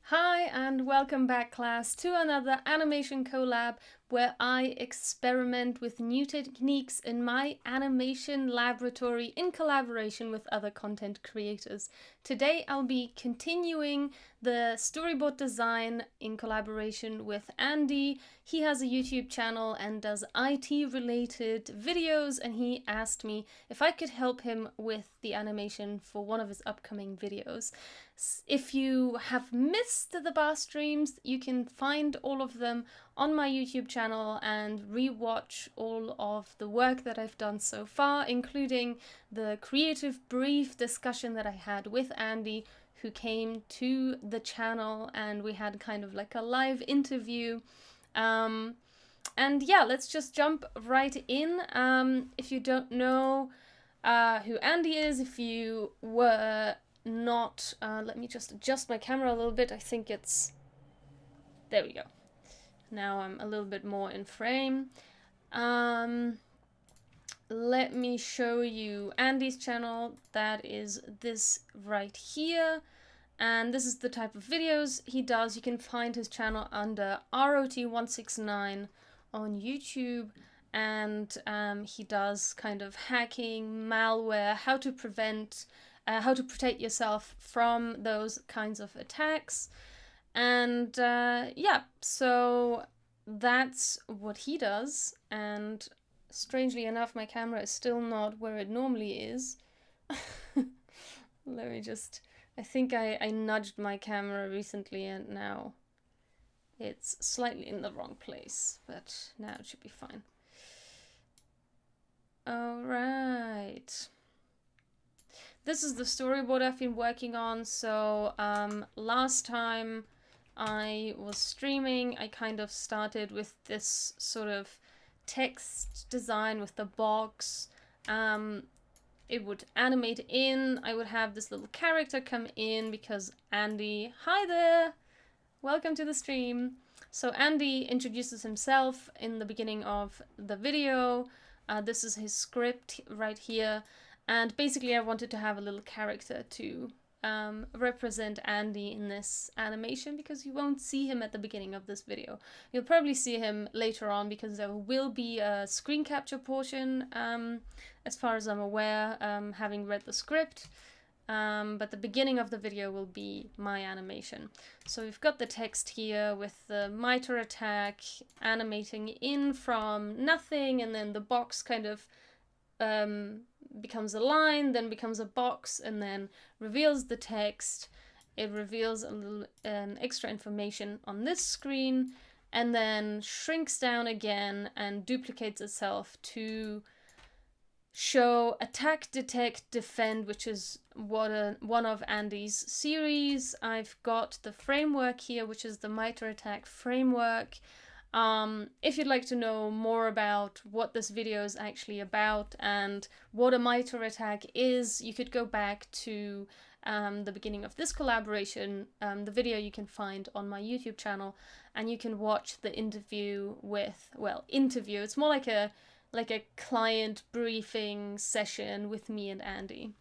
Hi and welcome back, class, to another animation collab where I experiment with new techniques in my animation laboratory in collaboration with other content creators. Today I'll be continuing the storyboard design in collaboration with Andy. He has a YouTube channel and does IT related videos, and he asked me if I could help him with the animation for one of his upcoming videos. If you have missed the bar streams, you can find all of them on my YouTube channel and rewatch all of the work that I've done so far, including the creative brief discussion that I had with Andy, who came to the channel, and we had kind of like a live interview. And yeah, let's just jump right in. If you don't know who Andy is, if you were not, let me just adjust my camera a little bit. I think it's, there we go. Now I'm a little bit more in frame. Let me show you Andy's channel. That is this right here. And this is the type of videos he does. You can find his channel under ROT169 on YouTube. And he does kind of hacking, malware, how to protect yourself from those kinds of attacks. And yeah, so that's what he does. And strangely enough, my camera is still not where it normally is. Let me just, I think I nudged my camera recently and now it's slightly in the wrong place, but now it should be fine. All right. This is the storyboard I've been working on. So last time I was streaming, I kind of started with this sort of text design with the box. It would animate in. I would have this little character come in because Andy, hi there, welcome to the stream. So Andy introduces himself in the beginning of the video. This is his script right here. And basically I wanted to have a little character to represent Andy in this animation, because you won't see him at the beginning of this video. You'll probably see him later on because there will be a screen capture portion, as far as I'm aware, having read the script. But the beginning of the video will be my animation. So we've got the text here with the miter attack animating in from nothing, and then the box kind of becomes a line, then becomes a box, and then reveals the text. It reveals a little extra information on this screen, and then shrinks down again and duplicates itself to show attack, detect, defend, which is one of Andy's series. I've got the framework here, which is the miter attack framework. If you'd like to know more about what this video is actually about and what a miter attack is, you could go back to the beginning of this collaboration, the video you can find on my YouTube channel, and you can watch the interview with, well, interview, it's more like a client briefing session with me and Andy.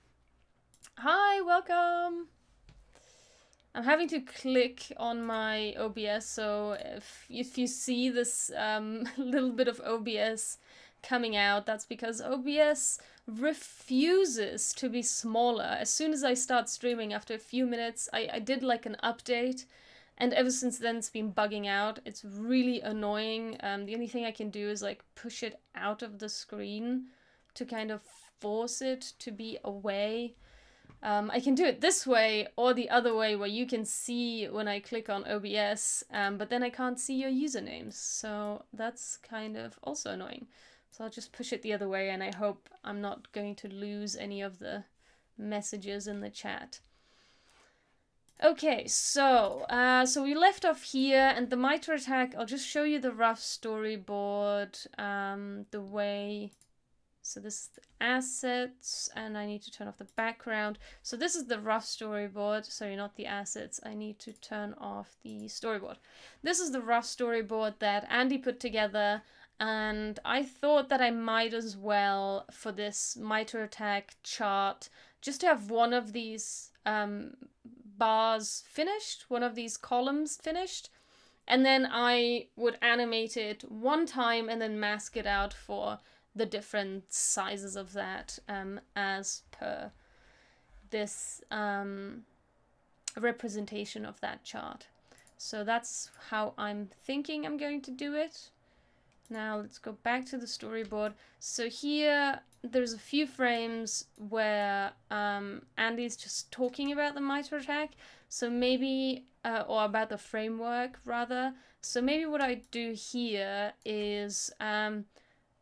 Hi, welcome! I'm having to click on my OBS, so if you see this little bit of OBS coming out, that's because OBS refuses to be smaller. As soon as I start streaming, after a few minutes, I did like an update, and ever since then it's been bugging out. It's really annoying. The only thing I can do is like push it out of the screen to kind of force it to be away. I can do it this way or the other way, where you can see when I click on OBS, but then I can't see your usernames. So that's kind of also annoying. So I'll just push it the other way, and I hope I'm not going to lose any of the messages in the chat. Okay, so we left off here, and the miter attack, I'll just show you the rough storyboard, the way. So this is the assets, and I need to turn off the background. So this is the rough storyboard, sorry, not the assets. I need to turn off the storyboard. This is the rough storyboard that Andy put together, and I thought that I might as well, for this miter attack chart, just to have one of these bars finished, one of these columns finished, and then I would animate it one time and then mask it out for the different sizes of that as per this representation of that chart. So that's how I'm thinking I'm going to do it. Now let's go back to the storyboard. So here there's a few frames where Andy's just talking about the mitre attack. So maybe, or about the framework rather. So maybe what I do here is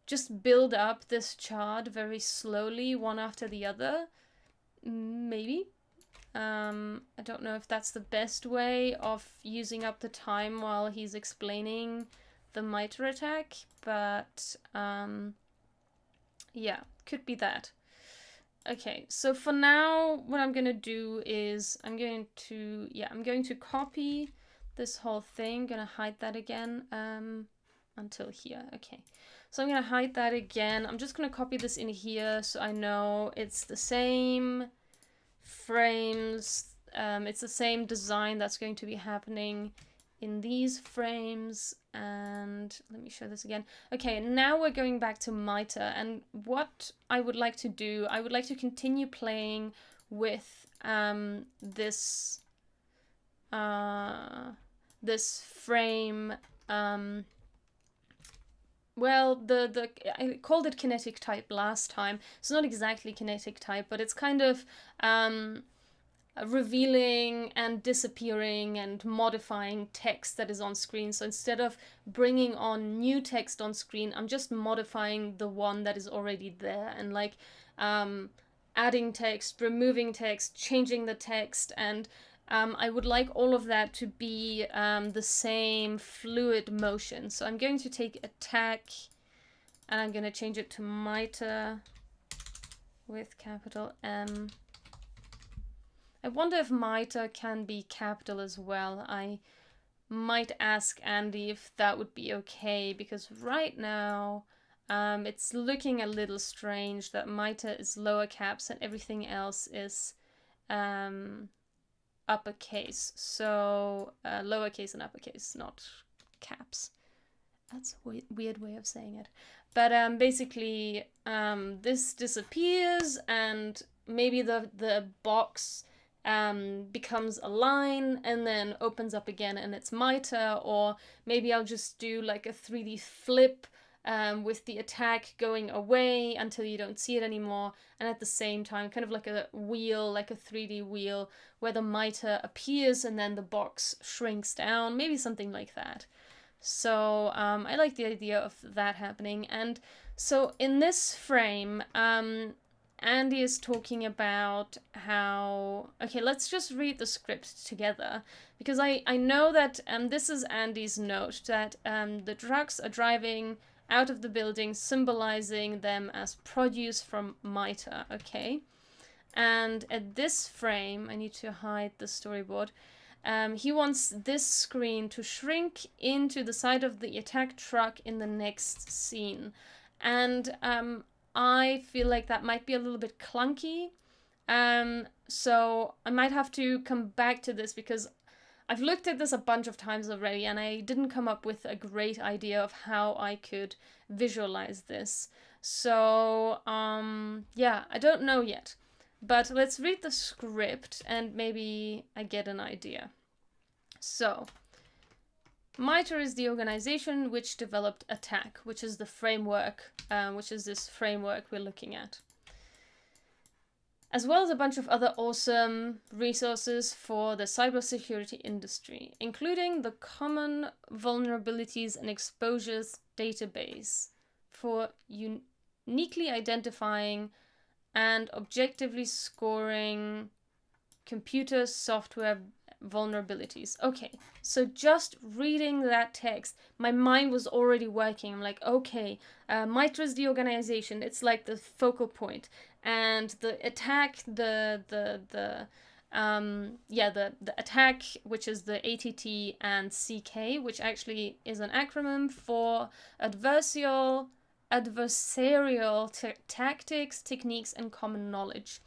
just build up this chart very slowly, one after the other. Maybe. I don't know if that's the best way of using up the time while he's explaining the mitre attack, but yeah, could be that. Okay, so for now, what I'm gonna do is I'm going to copy this whole thing, gonna hide that again until here. Okay, so I'm gonna hide that again. I'm just gonna copy this in here so I know it's the same frames, it's the same design that's going to be happening in these frames. And let me show this again. Okay, now we're going back to mitre, and what I would like to do, I would like to continue playing with this this frame. Well, I called it kinetic type last time. It's not exactly kinetic type, but it's kind of revealing and disappearing and modifying text that is on screen. So instead of bringing on new text on screen, I'm just modifying the one that is already there, and like adding text, removing text, changing the text, and I would like all of that to be the same fluid motion. So I'm going to take attack and I'm going to change it to mitre with capital M. I wonder if mitre can be capital as well. I might ask Andy if that would be okay, because right now it's looking a little strange that mitre is lower caps and everything else is uppercase. So lowercase and uppercase, not caps. That's a weird way of saying it. But basically this disappears and maybe the box becomes a line and then opens up again and it's mitre, or maybe I'll just do like a 3D flip with the attack going away until you don't see it anymore, and at the same time kind of like a wheel, like a 3D wheel where the mitre appears and then the box shrinks down, maybe something like that. So I like the idea of that happening. And so in this frame Andy is talking about how... Okay, let's just read the script together, because I know that this is Andy's note, that the trucks are driving out of the building, symbolizing them as produce from mitre, okay? And at this frame, I need to hide the storyboard, he wants this screen to shrink into the side of the attack truck in the next scene. And I feel like that might be a little bit clunky, so I might have to come back to this, because I've looked at this a bunch of times already and I didn't come up with a great idea of how I could visualize this. So yeah, I don't know yet, but let's read the script and maybe I get an idea. So mitre is the organization which developed attack, which is the framework, which is this framework we're looking at, as well as a bunch of other awesome resources for the cybersecurity industry, including the Common Vulnerabilities and Exposures Database for uniquely identifying and objectively scoring computer software vulnerabilities. Okay, so just reading that text, my mind was already working. I'm like, okay, mitre is the organization, it's like the focal point, and the attack, the attack, which is the ATT, and CK, which actually is an acronym for adversarial tactics, techniques, and common knowledge.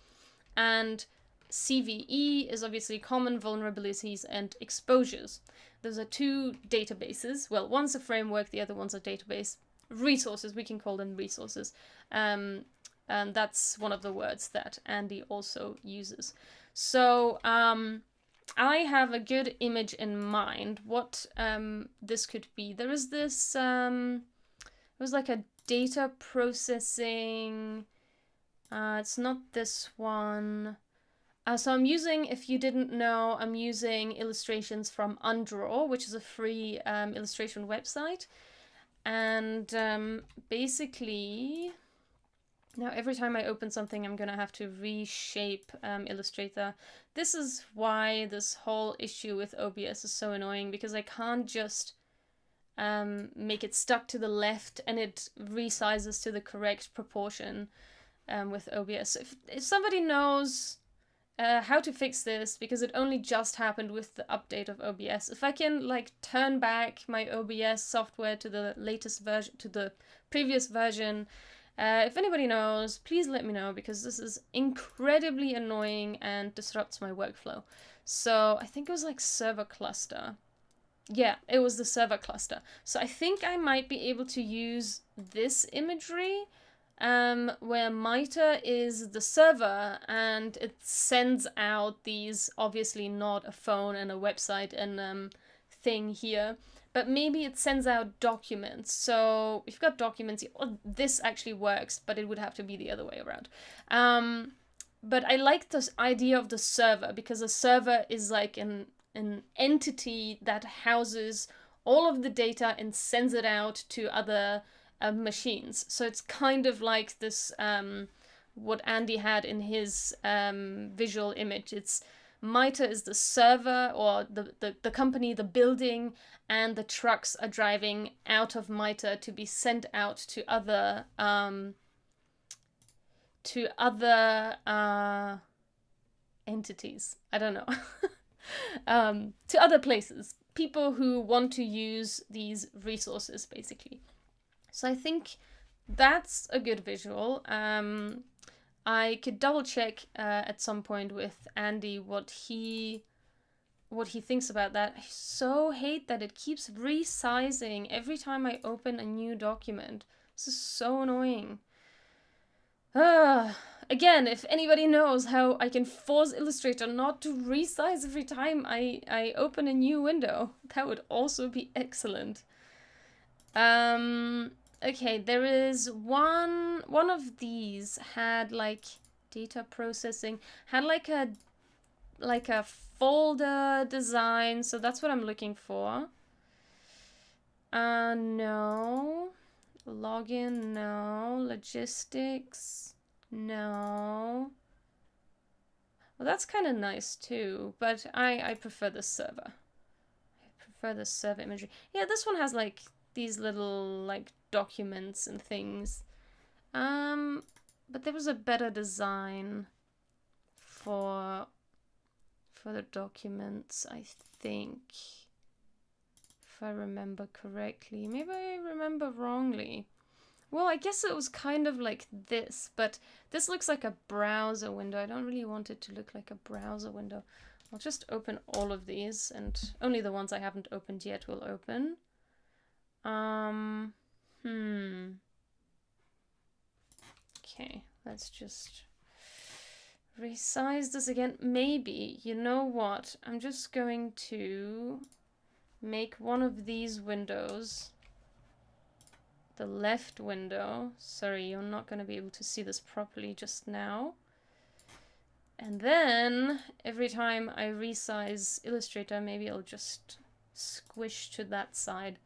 And CVE is obviously common vulnerabilities and exposures. Those are two databases. Well, one's a framework, the other one's a database. Resources, we can call them resources. And that's one of the words that Andy also uses. So I have a good image in mind what this could be. There is this, it was like a data processing, it's not this one. So I'm using, if you didn't know, I'm using illustrations from unDraw, which is a free illustration website. And basically, now every time I open something, I'm going to have to reshape Illustrator. This is why this whole issue with OBS is so annoying, because I can't just make it stuck to the left and it resizes to the correct proportion with OBS. If somebody knows how to fix this, because it only just happened with the update of OBS. If I can like turn back my OBS software to the latest version, to the previous version, if anybody knows, please let me know, because this is incredibly annoying and disrupts my workflow. So I think it was like server cluster. Yeah, it was the server cluster. So I think I might be able to use this imagery where MITRE is the server and it sends out these, obviously not a phone and a website and thing here, but maybe it sends out documents. So if you've got documents, well, this actually works, but it would have to be the other way around. But I like this idea of the server, because a server is like an entity that houses all of the data and sends it out to other machines. So it's kind of like this, what Andy had in his visual image. It's MITRE is the server, or the company, the building, and the trucks are driving out of MITRE to be sent out to other entities. I don't know. To other places. People who want to use these resources, basically. So I think that's a good visual. I could double check at some point with Andy what he thinks about that. I so hate that it keeps resizing every time I open a new document. This is so annoying. Again, if anybody knows how I can force Illustrator not to resize every time I open a new window, that would also be excellent. Okay, there is one of these had like data processing, had like a folder design, so that's what I'm looking for. No. Login, no. Logistics, no. Well, that's kind of nice too, but I prefer the server. I prefer the server imagery. Yeah, this one has like these little like documents and things. But there was a better design for the documents, I think. If I remember correctly. Maybe I remember wrongly. Well, I guess it was kind of like this, but this looks like a browser window. I don't really want it to look like a browser window. I'll just open all of these, and only the ones I haven't opened yet will open. Okay, let's just resize this again. Maybe, you know what? I'm just going to make one of these windows the left window. Sorry, you're not going to be able to see this properly just now. And then every time I resize Illustrator, maybe I'll just squish to that side.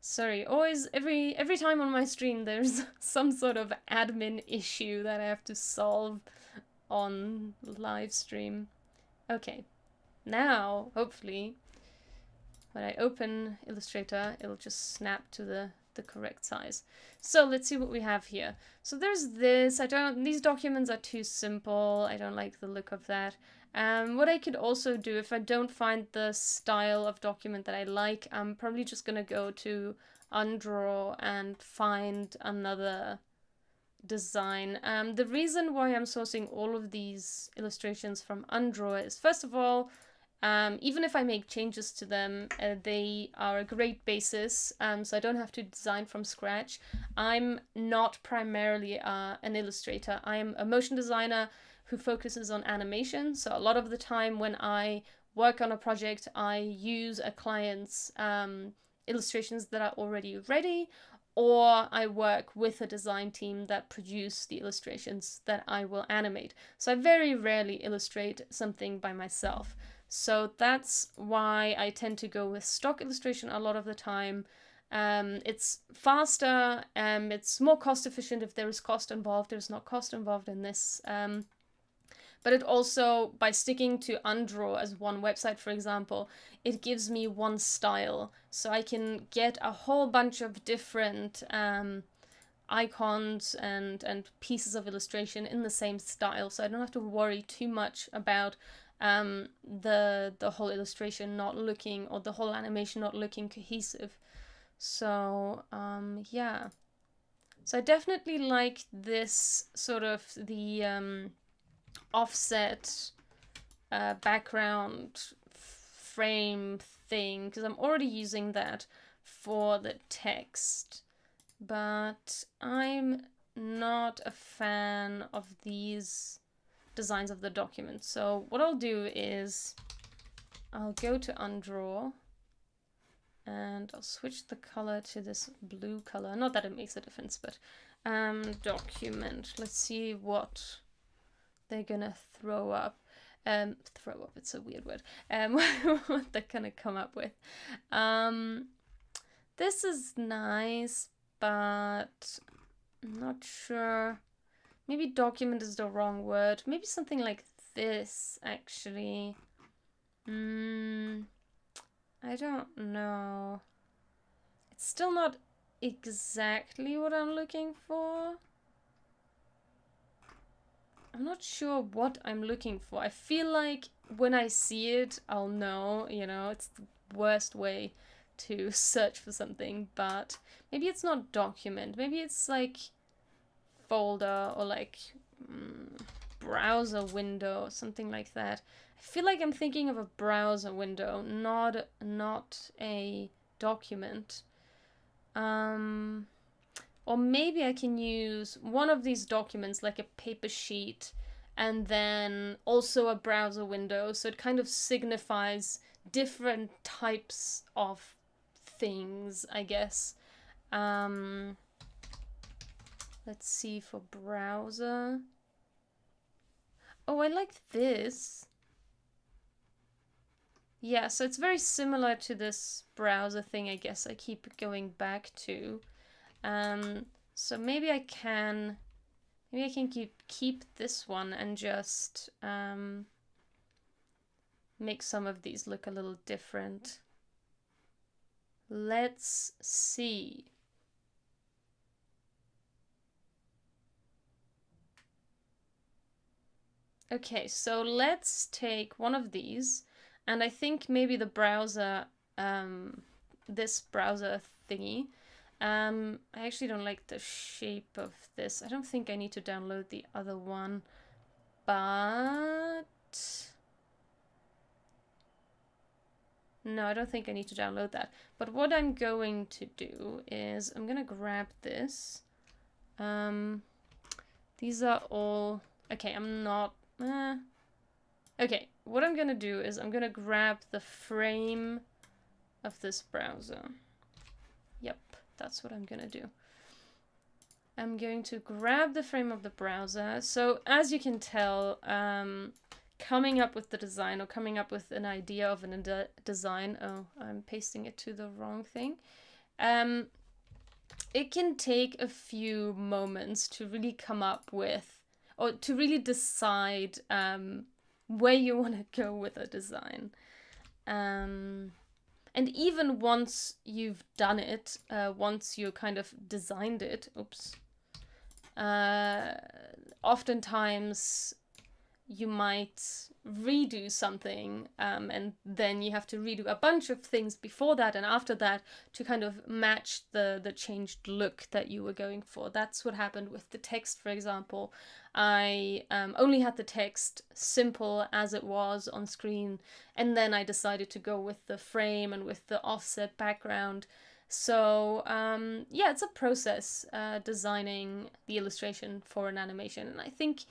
Sorry, always, every time on my stream there's some sort of admin issue that I have to solve on live stream. Okay, now, hopefully, when I open Illustrator, it'll just snap to the correct size. So let's see what we have here. So there's this. These documents are too simple. I don't like the look of that. What I could also do, if I don't find the style of document that I like, I'm probably just gonna go to unDraw and find another design. The reason why I'm sourcing all of these illustrations from unDraw is, first of all, even if I make changes to them, they are a great basis, so I don't have to design from scratch. I'm not primarily an illustrator. I am a motion designer who focuses on animation, so a lot of the time when I work on a project, I use a client's illustrations that are already ready, or I work with a design team that produce the illustrations that I will animate. So I very rarely illustrate something by myself. So that's why I tend to go with stock illustration a lot of the time. It's faster, it's more cost efficient if there is cost involved. There's not cost involved in this. But it also, by sticking to unDraw as one website, for example, it gives me one style. So I can get a whole bunch of different icons and pieces of illustration in the same style. So I don't have to worry too much about the whole illustration not looking, or the whole animation not looking cohesive. So yeah, so I definitely like this sort of the offset background frame thing, because I'm already using that for the text, but I'm not a fan of these designs of the document. So what I'll do is I'll go to unDraw and I'll switch the color to this blue color. Not that it makes a difference, but document. Let's see what they're gonna throw up. Throw up, it's a weird word. What they're gonna come up with. This is nice, but I'm not sure. Maybe document is the wrong word. Maybe something like this, actually. I don't know. It's still not exactly what I'm looking for. I'm not sure what I'm looking for. I feel like when I see it, I'll know, you know, it's the worst way to search for something, but maybe it's not document. Maybe it's like folder or like browser window, something like that. I feel like I'm thinking of a browser window, not a document. Or maybe I can use one of these documents, like a paper sheet, and then also a browser window, so it kind of signifies different types of things, I guess. Let's see, for browser. Oh, I like this. Yeah, so it's very similar to this browser thing, I guess I keep going back to. So maybe I can keep this one and just make some of these look a little different. Let's see. Okay, so let's take one of these, and I think maybe the browser, this browser thingy. I actually don't like the shape of this. I don't think I need to download the other one, but no, I don't think I need to download that. But what I'm going to do is I'm gonna grab this. These are all okay. I'm not. Okay, what I'm gonna do is I'm gonna grab the frame of this browser. Yep. That's what I'm gonna do. I'm going to grab the frame of the browser. So as you can tell, coming up with the design, or coming up with an idea of a design, oh, I'm pasting it to the wrong thing. It can take a few moments to really come up with, or to really decide where you want to go with a design. And even once you've done it, once you kind of designed it, oftentimes you might redo something, and then you have to redo a bunch of things before that and after that to kind of match the changed look that you were going for. That's what happened with the text, for example. I only had the text simple as it was on screen, and then I decided to go with the frame and with the offset background. So yeah, it's a process, designing the illustration for an animation, and I think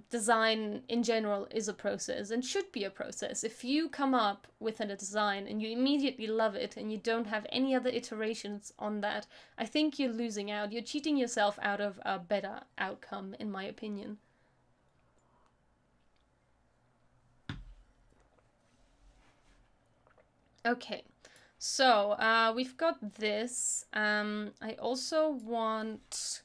design in general is a process and should be a process. If you come up with a design and you immediately love it and you don't have any other iterations on that, I think you're losing out. You're cheating yourself out of a better outcome, in my opinion. Okay, so we've got this. I also want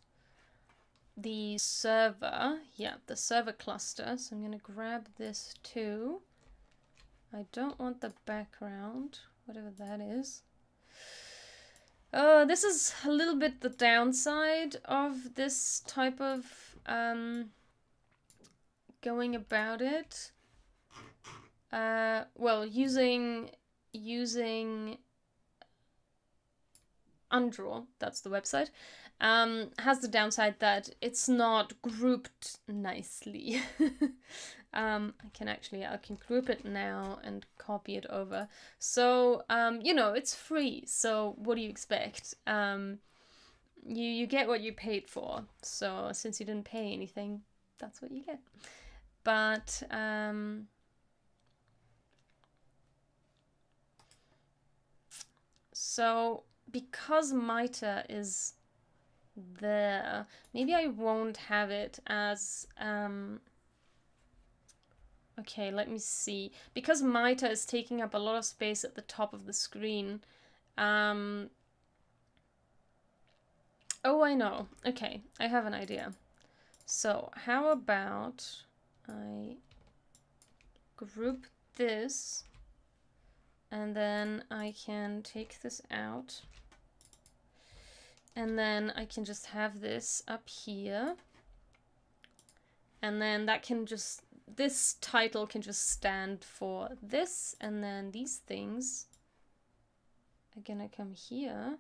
the server, yeah, the server cluster. So I'm gonna grab this too. I don't want the background, whatever that is. This is a little bit the downside of this type of going about it. Well, using unDraw, that's the website, has the downside that it's not grouped nicely. I can group it now and copy it over. So, you know, it's free. So what do you expect? You get what you paid for. So since you didn't pay anything, that's what you get. But, so because Mitre is there, maybe I won't have it as okay, let me see. Because Mitre is taking up a lot of space at the top of the screen. Oh, I know. Okay, I have an idea. So how about I group this, and then I can take this out, and then I can just have this up here, and then that can just, this title can just stand for this, and then these things are gonna come here.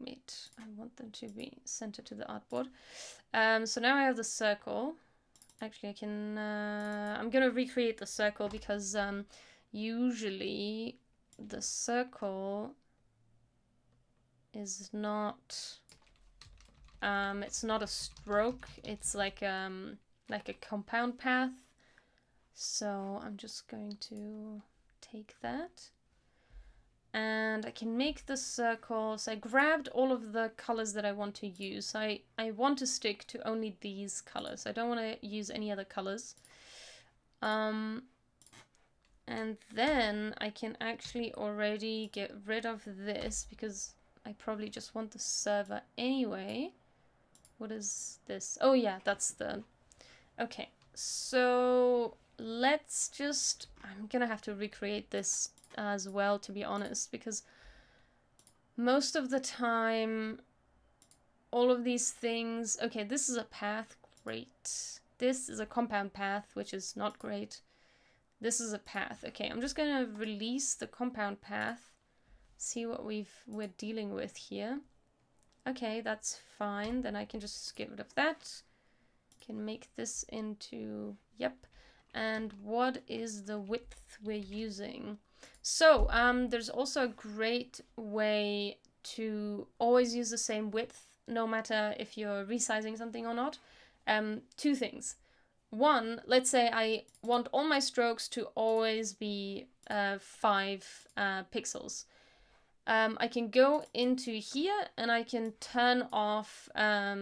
Wait, I want them to be centered to the artboard. So now I have the circle. Actually, I can, I'm gonna recreate the circle because usually the circle is not, it's not a stroke, it's like a compound path. So I'm just going to take that, and I can make the circle. So I grabbed all of the colors that I want to use. I want to stick to only these colors. I don't want to use any other colors. And then I can actually already get rid of this because I probably just want the server anyway. What is this? Oh yeah, that's the... Okay, so let's just... I'm gonna have to recreate this as well, to be honest, because most of the time all of these things... Okay, this is a path, great. This is a compound path, which is not great. This is a path. Okay, I'm just gonna release the compound path, see what we're dealing with here. Okay, that's fine. Then I can just get rid of that. Can make this into, yep. And what is the width we're using? So there's also a great way to always use the same width, no matter if you're resizing something or not. Two things. One, let's say I want all my strokes to always be 5 pixels. I can go into here and I can turn off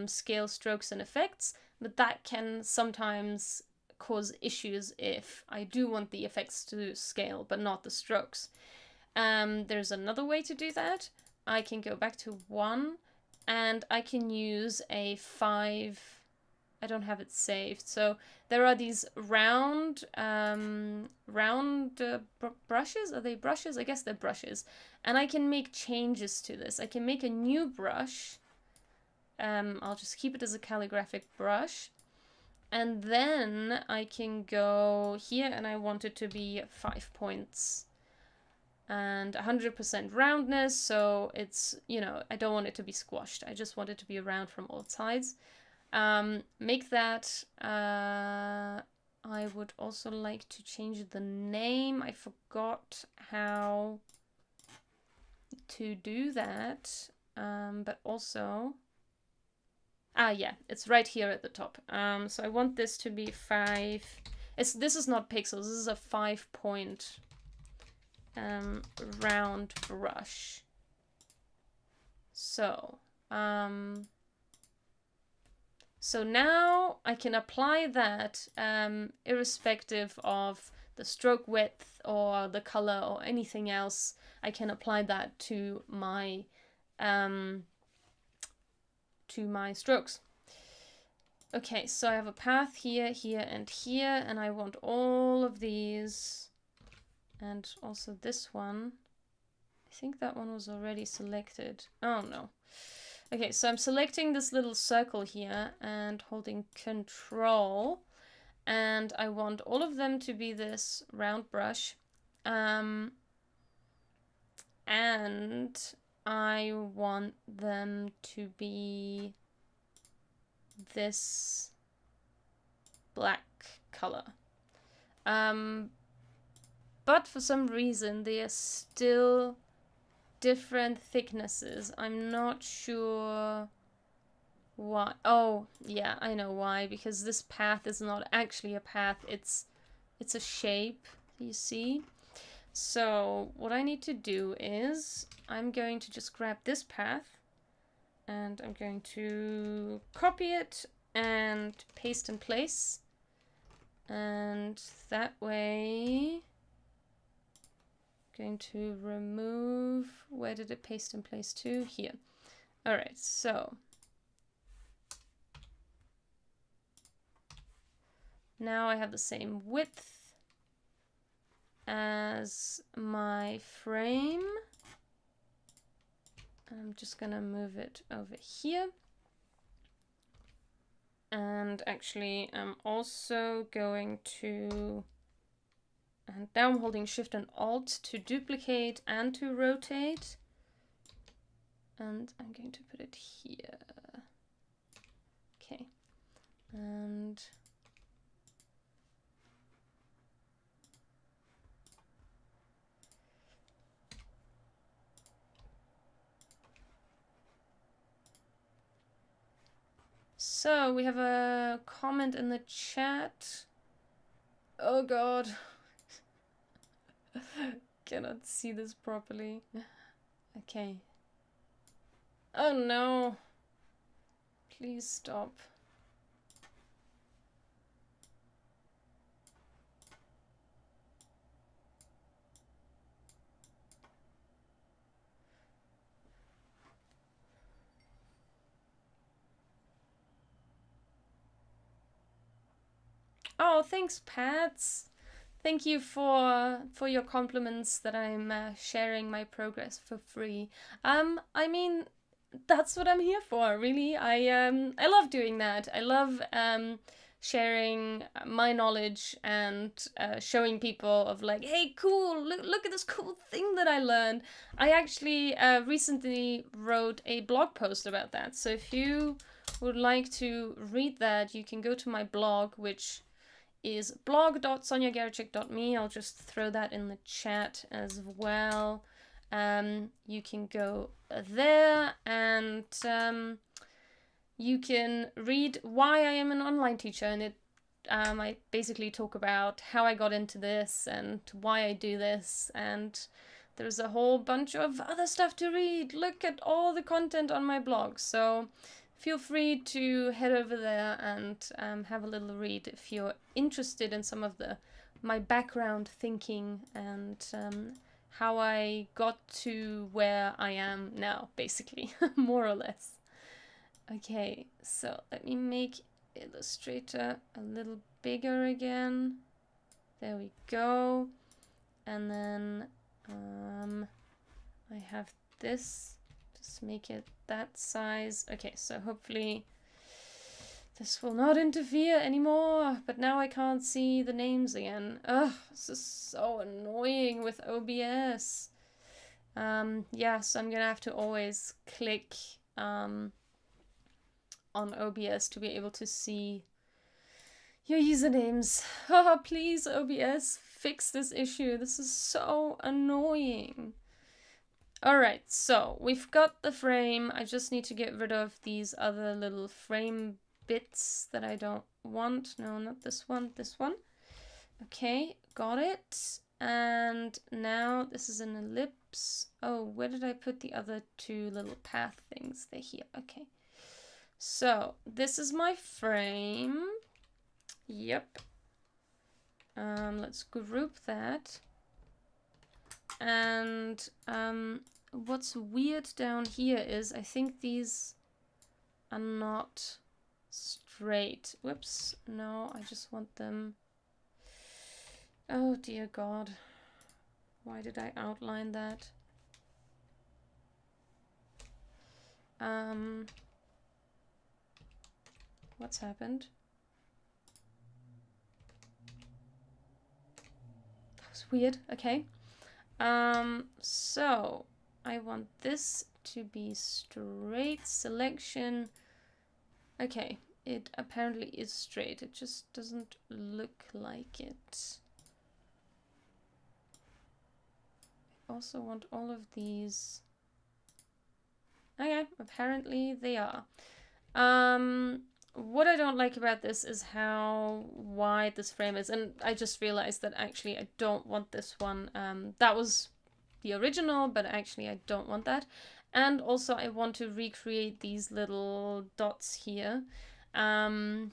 scale, strokes, and effects, but that can sometimes cause issues if I do want the effects to scale but not the strokes. There's another way to do that. I can go back to 1 and I can use a 5 I don't have it saved. So there are these round brushes. Are they brushes? I guess they're brushes. And I can make changes to this. I can make a new brush. I'll just keep it as a calligraphic brush. And then I can go here and I want it to be 5 points and 100% roundness. So it's, you know, I don't want it to be squashed. I just want it to be round from all sides. Make that, I would also like to change the name. I forgot how to do that, but also, yeah, it's right here at the top. So I want this to be 5, this is not pixels, this is a 5 point, round brush. So, so now I can apply that irrespective of the stroke width or the color or anything else. I can apply that to my strokes. Okay, so I have a path here, here, and here, and I want all of these, and also this one. I think that one was already selected. Oh no. Okay, so I'm selecting this little circle here and holding Control, and I want all of them to be this round brush, and I want them to be this black color. But for some reason they are still different thicknesses. I'm not sure why. Oh, yeah, I know why. Because this path is not actually a path. It's a shape, you see? So what I need to do is I'm going to just grab this path and I'm going to copy it and paste in place. And that way, going to remove, where did it paste in place to? Here. All right, so now I have the same width as my frame. I'm just gonna move it over here. And actually, I'm also going to, and now I'm holding Shift and Alt to duplicate and to rotate. And I'm going to put it here. Okay. And so we have a comment in the chat. Oh God. Cannot see this properly. Okay. Oh no. Please stop. Oh, thanks, Pats. Thank you for your compliments that I'm sharing my progress for free. I mean, that's what I'm here for, really. I love doing that. I love sharing my knowledge and showing people of like, hey, cool, look at this cool thing that I learned. I actually recently wrote a blog post about that. So if you would like to read that, you can go to my blog, which is blog.sonjageracsek.me. I'll just throw that in the chat as well. You can go there and you can read why I am an online teacher, and I basically talk about how I got into this and why I do this, and there's a whole bunch of other stuff to read. Look at all the content on my blog, so feel free to head over there and have a little read if you're interested in some of my background thinking and how I got to where I am now, basically, more or less. Okay, so let me make Illustrator a little bigger again. There we go. And then I have this. Just make it that size. Okay, so hopefully this will not interfere anymore. But now I can't see the names again. Ugh, this is so annoying with OBS. Yeah, so I'm gonna have to always click on OBS to be able to see your usernames. Oh, please, OBS, fix this issue. This is so annoying. Alright, so we've got the frame. I just need to get rid of these other little frame bits that I don't want. No, not this one, this one. Okay, got it. And now this is an ellipse. Oh, where did I put the other two little path things? They're here. Okay. So this is my frame. Yep. Let's group that. And what's weird down here is I think these are not straight. Whoops. No, I just want them. Oh dear God. Why did I outline that? What's happened? That was weird. Okay. So I want this to be straight selection. Okay, it apparently is straight. It just doesn't look like it. I also want all of these. Okay, apparently they are. What I don't like about this is how wide this frame is, and I just realized that actually I don't want this one. That was the original, but actually I don't want that. And also I want to recreate these little dots here. I'm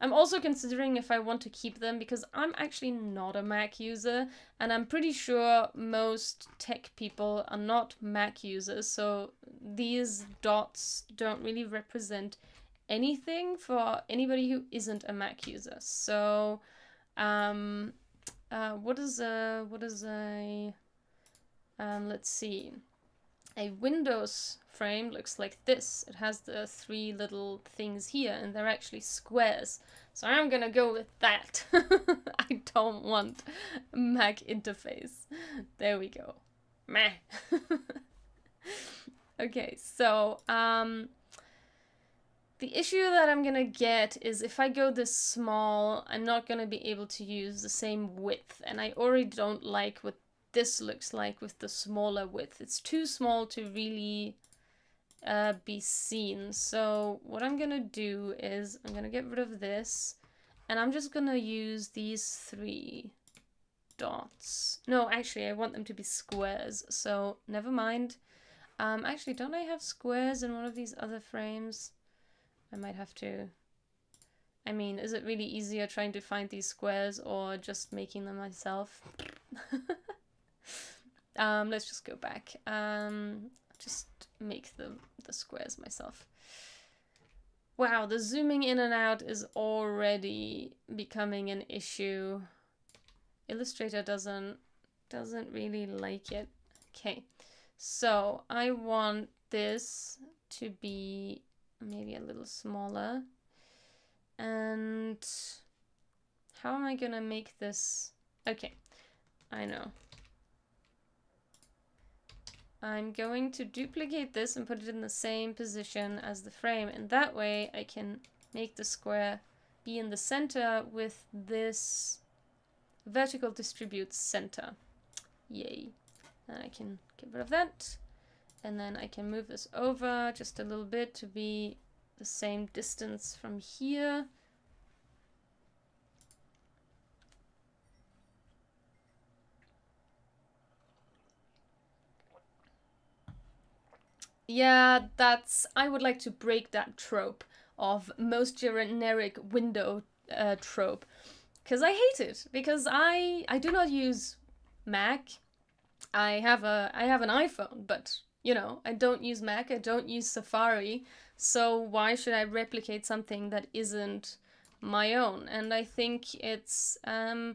also considering if I want to keep them, because I'm actually not a Mac user, and I'm pretty sure most tech people are not Mac users, so these dots don't really represent anything for anybody who isn't a Mac user. So what is a let's see, a Windows frame looks like this. It has the three little things here, and they're actually squares. So I'm gonna go with that. I don't want a Mac interface. There we go. Meh. Okay, so the issue that I'm gonna get is if I go this small, I'm not gonna be able to use the same width, and I already don't like what this looks like with the smaller width. It's too small to really be seen. So what I'm gonna do is I'm gonna get rid of this, and I'm just gonna use these three dots. No, actually I want them to be squares, so never mind. Actually, don't I have squares in one of these other frames? I might have to. I mean, is it really easier trying to find these squares or just making them myself? Let's just go back. Just make the squares myself. Wow, the zooming in and out is already becoming an issue. Illustrator doesn't really like it. Okay, so I want this to be maybe a little smaller. And how am I gonna make this? Okay, I know. I'm going to duplicate this and put it in the same position as the frame, and that way I can make the square be in the center with this vertical distribute center. Yay. And I can get rid of that, and then I can move this over just a little bit to be the same distance from here. Yeah, I would like to break that trope of most generic window trope, because I hate it, because I do not use Mac. I have an iPhone, but you know, I don't use Mac, I don't use Safari, So why should I replicate something that isn't my own? And I think it's, I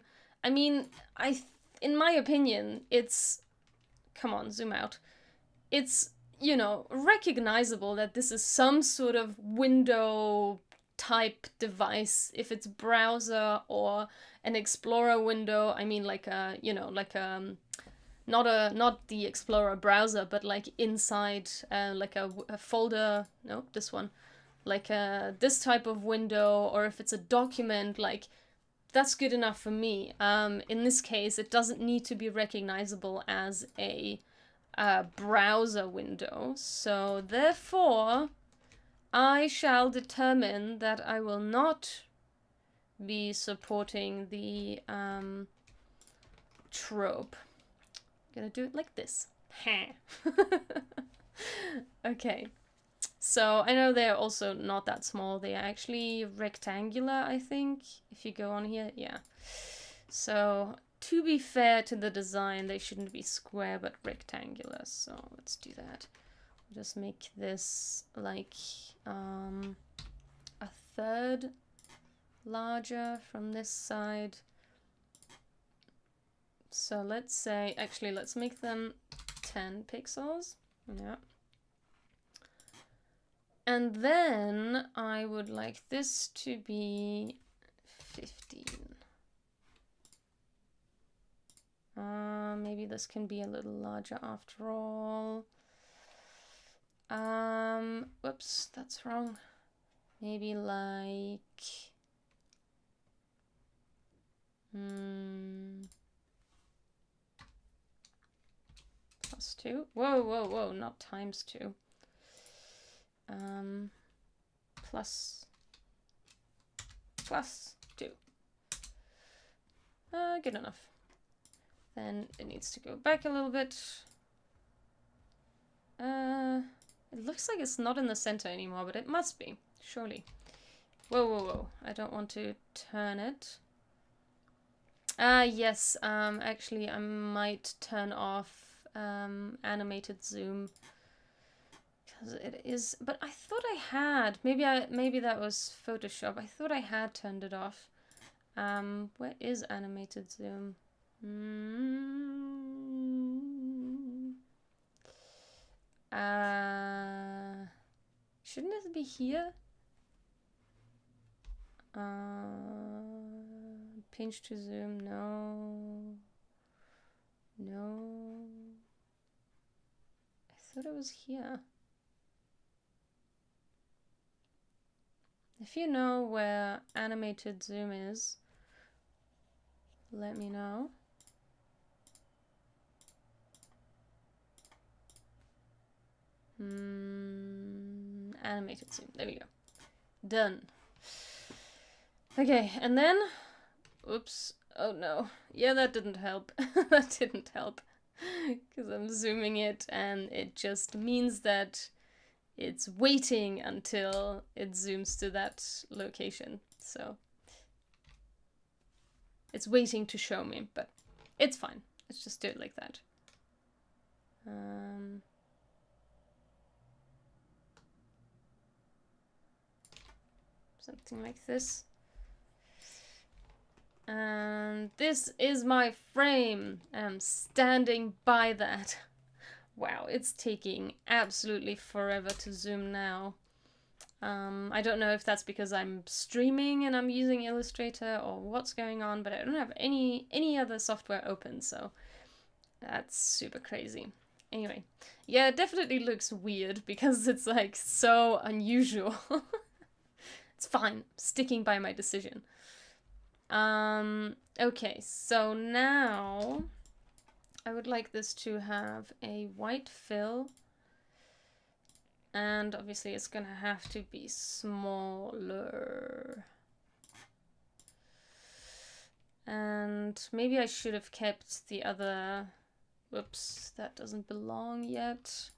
mean, in my opinion, it's, come on, zoom out. It's, you know, recognizable that this is some sort of window type device. If it's browser or an Explorer window, I mean, like a, you know, like not the Explorer browser, but like inside, like a folder. No, this one, like this type of window, or if it's a document, like that's good enough for me. In this case, it doesn't need to be recognizable as a browser window. So therefore, I shall determine that I will not be supporting the trope. I'm gonna do it like this. Okay. So I know they're also not that small. They are actually rectangular, I think. If you go on here, yeah. So to be fair to the design, they shouldn't be square but rectangular. So let's do that. Just make this like a third larger from this side. So let's say, actually, let's make them 10 pixels. Yeah. And then I would like this to be 15. Maybe this can be a little larger after all. Whoops, that's wrong. Maybe like +2. Whoa, whoa, whoa, not ×2. +2. Good enough. Then it needs to go back a little bit. It looks like it's not in the center anymore, but it must be, surely. Whoa, whoa, whoa. I don't want to turn it. Yes, actually I might turn off animated zoom. Because it is, but I thought I had. Maybe that was Photoshop. I thought I had turned it off. Where is animated zoom? Shouldn't it be here? Pinch to zoom, no. No. I thought it was here. If you know where animated zoom is, let me know. Animated zoom, there we go. Done. Okay, and then, oops, oh no. Yeah, that didn't help. That didn't help. Because I'm zooming it and it just means that it's waiting until it zooms to that location. So it's waiting to show me, but it's fine. Let's just do it like that. Something like this. And this is my frame. I'm standing by that. Wow, it's taking absolutely forever to zoom now. I don't know if that's because I'm streaming and I'm using Illustrator or what's going on, but I don't have any other software open, so that's super crazy. Anyway, yeah, it definitely looks weird because it's like so unusual. It's fine, sticking by my decision. Okay, so now I would like this to have a white fill, and obviously it's gonna have to be smaller. And maybe I should have kept the other, whoops, that doesn't belong yet.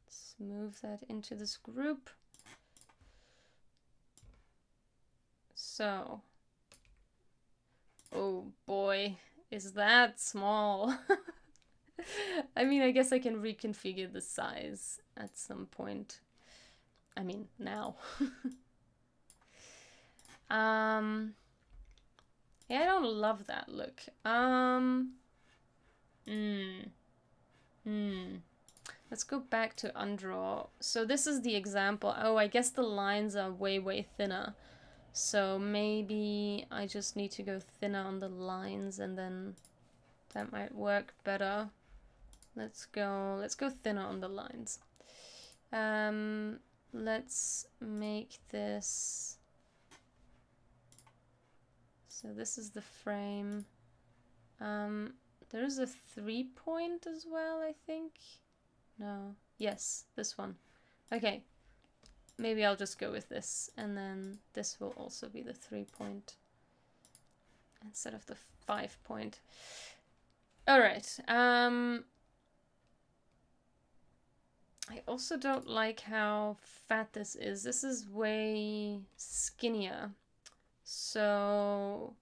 Let's move that into this group. So, oh boy, is that small. I mean, I guess I can reconfigure the size at some point. I mean, now. Yeah, I don't love that look. Let's go back to unDraw. So this is the example. Oh, I guess the lines are way, way thinner. So maybe I just need to go thinner on the lines and then that might work better. Let's go thinner on the lines. Let's make this. So this is the frame. There is a 3-point as well, I think. No. Yes, this one. Okay. Maybe I'll just go with this, and then this will also be the 3-point instead of the 5-point. All right. I also don't like how fat this is. This is way skinnier. So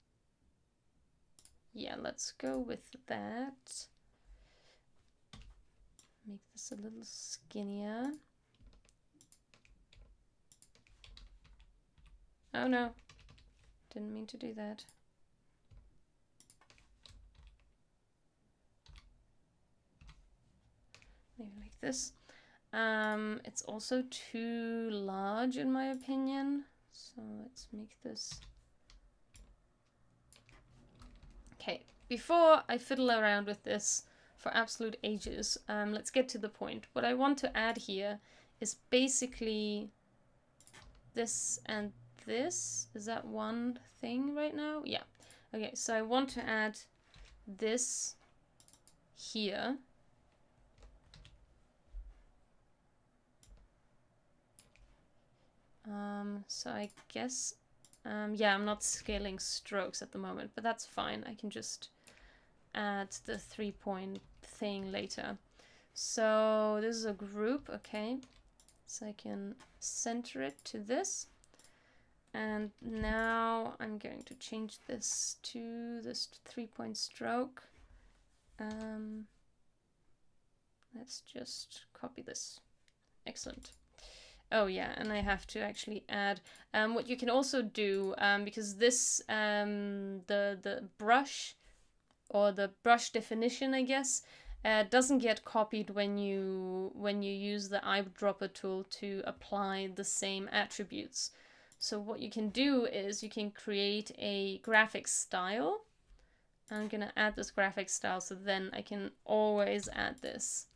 yeah, let's go with that. Make this a little skinnier. Oh no, didn't mean to do that. Maybe like this. It's also too large in my opinion. So let's make this. Okay, before I fiddle around with this for absolute ages, let's get to the point. What I want to add here is basically this and this. Is that one thing right now? Yeah. Okay, so I want to add this here. So I guess, yeah, I'm not scaling strokes at the moment, but that's fine. I can just add the 3-point thing later. So this is a group, okay. So I can center it to this. And now I'm going to change this to this 3-point stroke. Let's just copy this. Excellent. Oh yeah, and I have to actually add what you can also do, because this the brush or the brush definition, I guess, doesn't get copied when you use the eyedropper tool to apply the same attributes. So what you can do is you can create a graphic style. I'm gonna add this graphic style so then I can always add this.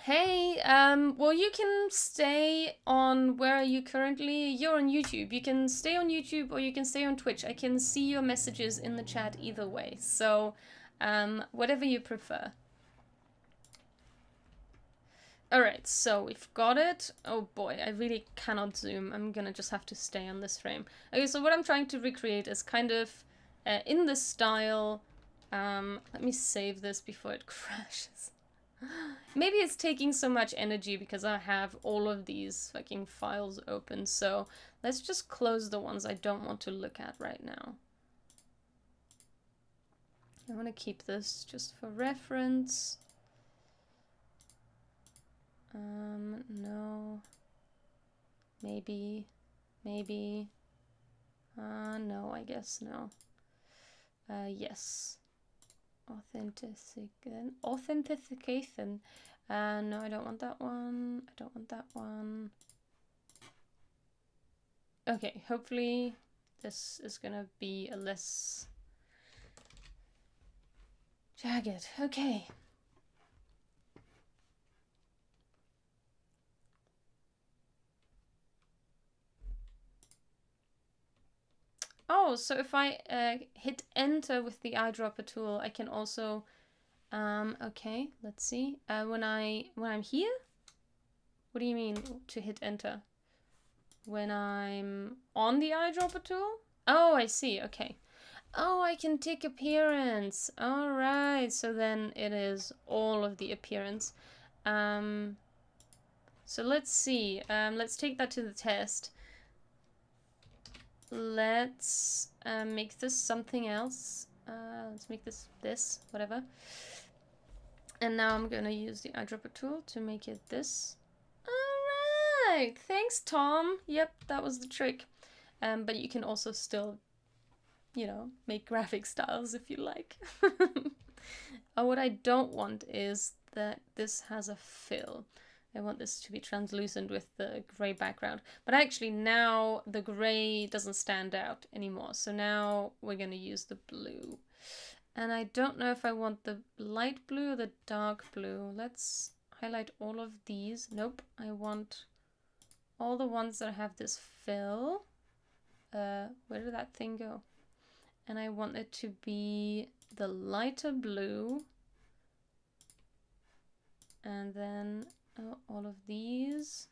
Hey, well, you can stay on, where are you currently? You're on YouTube. You can stay on YouTube or you can stay on Twitch. I can see your messages in the chat either way. So, whatever you prefer. All right, so we've got it. Oh boy, I really cannot zoom. I'm gonna just have to stay on this frame. Okay, so what I'm trying to recreate is kind of in this style. Let me save this before it crashes. Maybe it's taking so much energy because I have all of these fucking files open, so let's just close the ones I don't want to look at right now. I want to keep this just for reference. No. Maybe. No, I guess no. Yes. Authentication. No, I don't want that one. I don't want that one. Okay, hopefully this is gonna be a less jagged. Okay. Oh, so if I hit enter with the eyedropper tool, I can also, okay, let's see. When I'm here? What do you mean to hit enter? When I'm on the eyedropper tool? Oh, I see, okay. Oh, I can tick appearance. All right, so then it is all of the appearance. So let's see, let's take that to the test. Let's make this something else. Let's make this whatever. And now I'm gonna use the eyedropper tool to make it this. Alright, thanks Tom. Yep, that was the trick. But you can also still, you know, make graphic styles if you like. What I don't want is that this has a fill. I want this to be translucent with the grey background. But actually now the grey doesn't stand out anymore. So now we're going to use the blue. And I don't know if I want the light blue or the dark blue. Let's highlight all of these. Nope, I want all the ones that have this fill. Where did that thing go? And I want it to be the lighter blue. And then all of these.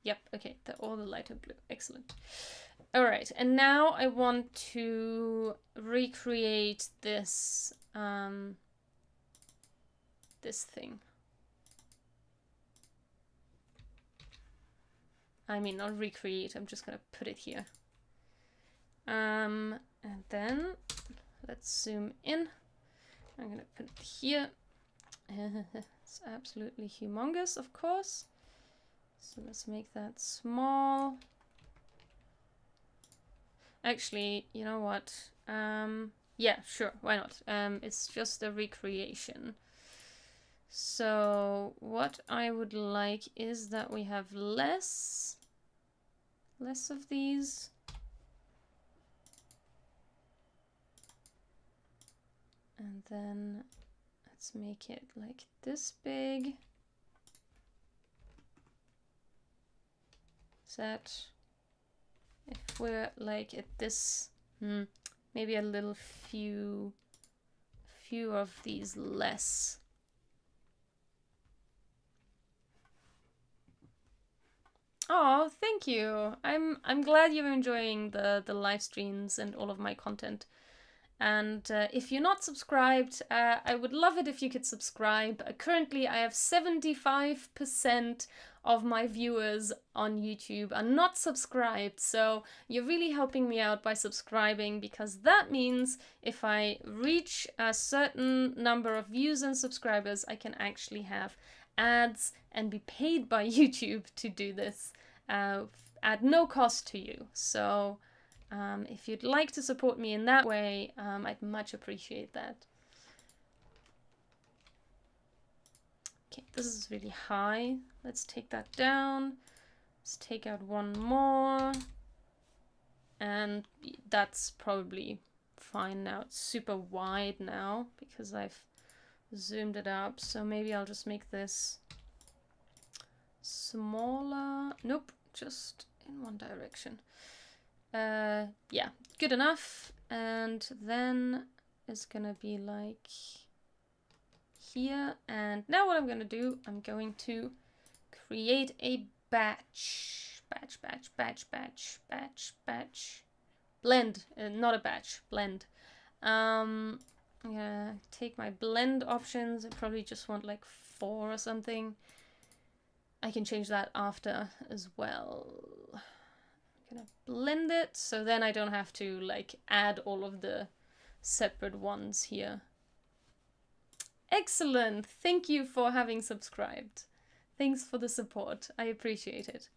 Yep, okay, they're all the lighter blue. Excellent. All right, and now I want to recreate this this thing. I mean, not recreate, I'm just gonna put it here. And then let's zoom in. I'm gonna put it here. It's absolutely humongous, of course. So let's make that small. Actually, you know what? Yeah, sure, why not? It's just a recreation. So what I would like is that we have less of these. And then let's make it like this big. Is that, if we're like at this, maybe a little few of these less. Oh, thank you. I'm glad you're enjoying the live streams and all of my content. And if you're not subscribed, I would love it if you could subscribe. Currently, I have 75% of my viewers on YouTube are not subscribed. So you're really helping me out by subscribing, because that means if I reach a certain number of views and subscribers, I can actually have ads and be paid by YouTube to do this at no cost to you. So if you'd like to support me in that way, I'd much appreciate that. Okay, this is really high. Let's take that down. Let's take out one more. And that's probably fine now. It's super wide now because I've zoomed it up. So maybe I'll just make this smaller. Nope, just in one direction. Yeah, good enough. And then it's gonna be like here. And now what I'm gonna do, I'm going to create a batch. Blend, not a batch, blend. I'm gonna take my blend options. I probably just want like 4 or something. I can change that after as well. I'm gonna blend it so then I don't have to like add all of the separate ones here. Excellent! Thank you for having subscribed. Thanks for the support. I appreciate it.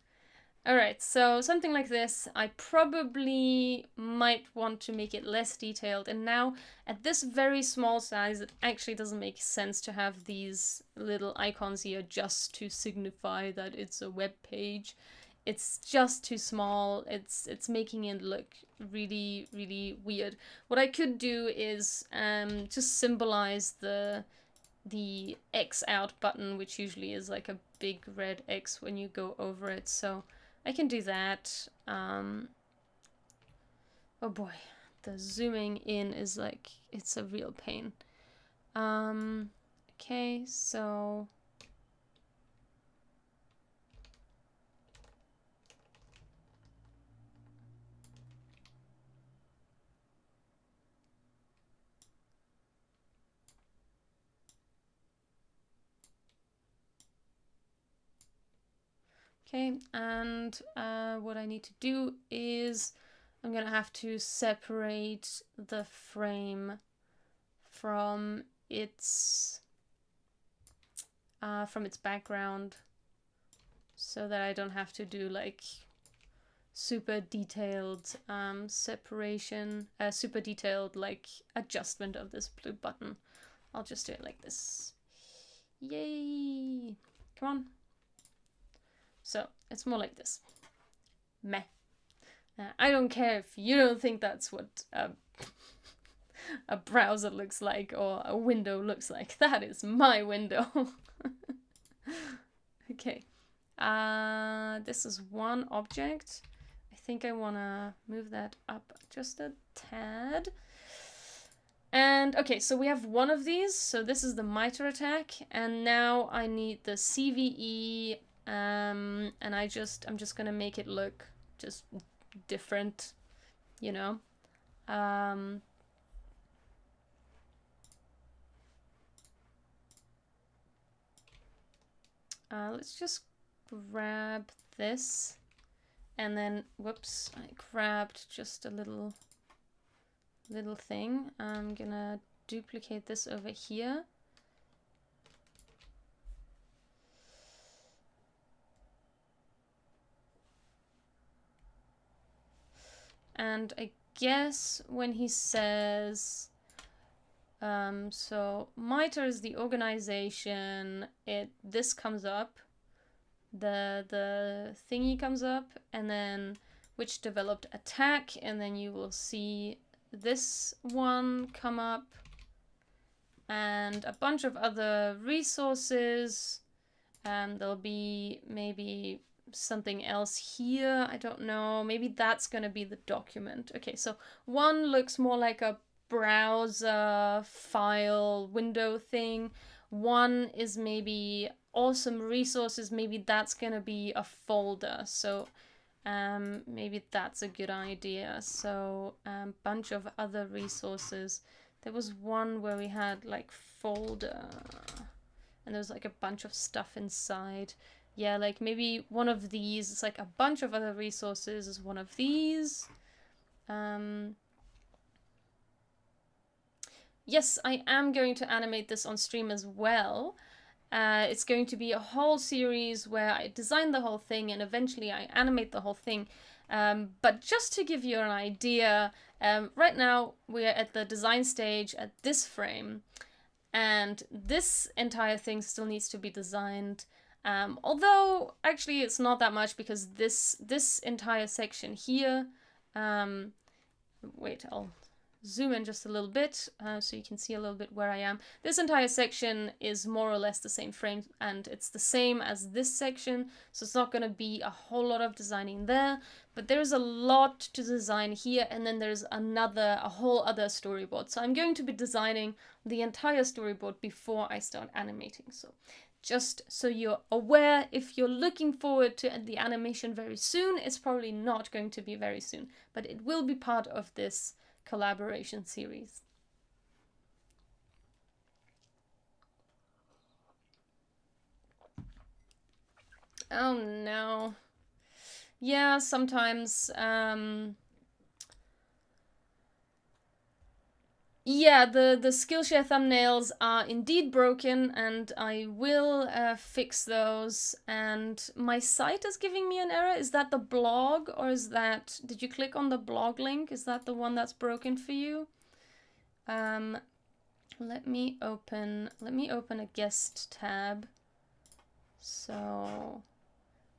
Alright, so something like this. I probably might want to make it less detailed, and now at this very small size it actually doesn't make sense to have these little icons here just to signify that it's a web page. It's just too small. It's making it look really, really weird. What I could do is just symbolize the X out button, which usually is like a big red X when you go over it. So I can do that. Oh boy, the zooming in is like, it's a real pain. Okay, so okay, and what I need to do is I'm gonna have to separate the frame from its from its background, so that I don't have to do like super detailed separation, super detailed like adjustment of this blue button. I'll just do it like this. Yay! Come on. So it's more like this. Meh. I don't care if you don't think that's what a browser looks like or a window looks like. That is my window. Okay. This is one object. I think I want to move that up just a tad. And okay, so we have one of these. So this is the mitre attack, and now I need the CVE, and I'm just gonna make it look just different, you know. Let's just grab this, and then whoops, I grabbed just a little thing. I'm gonna duplicate this over here. And I guess when he says, so mitre is the organization, this comes up, the thingy comes up, and then which developed attack, and then you will see this one come up, and a bunch of other resources. There'll be maybe something else here, I don't know, maybe that's gonna be the document. Okay, so one looks more like a browser file window thing, one is maybe awesome resources, maybe that's gonna be a folder, so maybe that's a good idea. So bunch of other resources. There was one where we had like folder and there was like a bunch of stuff inside. Yeah, like maybe one of these, it's like a bunch of other resources is one of these. Yes, I am going to animate this on stream as well. It's going to be a whole series where I design the whole thing and eventually I animate the whole thing. But just to give you an idea, right now we're at the design stage at this frame, and this entire thing still needs to be designed. Although actually it's not that much, because this entire section here, wait, I'll zoom in just a little bit so you can see a little bit where I am. This entire section is more or less the same frame, and it's the same as this section, so it's not going to be a whole lot of designing there, but there's a lot to design here, and then there's a whole other storyboard. So I'm going to be designing the entire storyboard before I start animating. So just so you're aware, if you're looking forward to the animation very soon, it's probably not going to be very soon, but it will be part of this collaboration series. Oh no. Yeah, sometimes yeah, the Skillshare thumbnails are indeed broken, and I will fix those. And my site is giving me an error. Is that the blog, or is that... Did you click on the blog link? Is that the one that's broken for you? Let me open a guest tab. So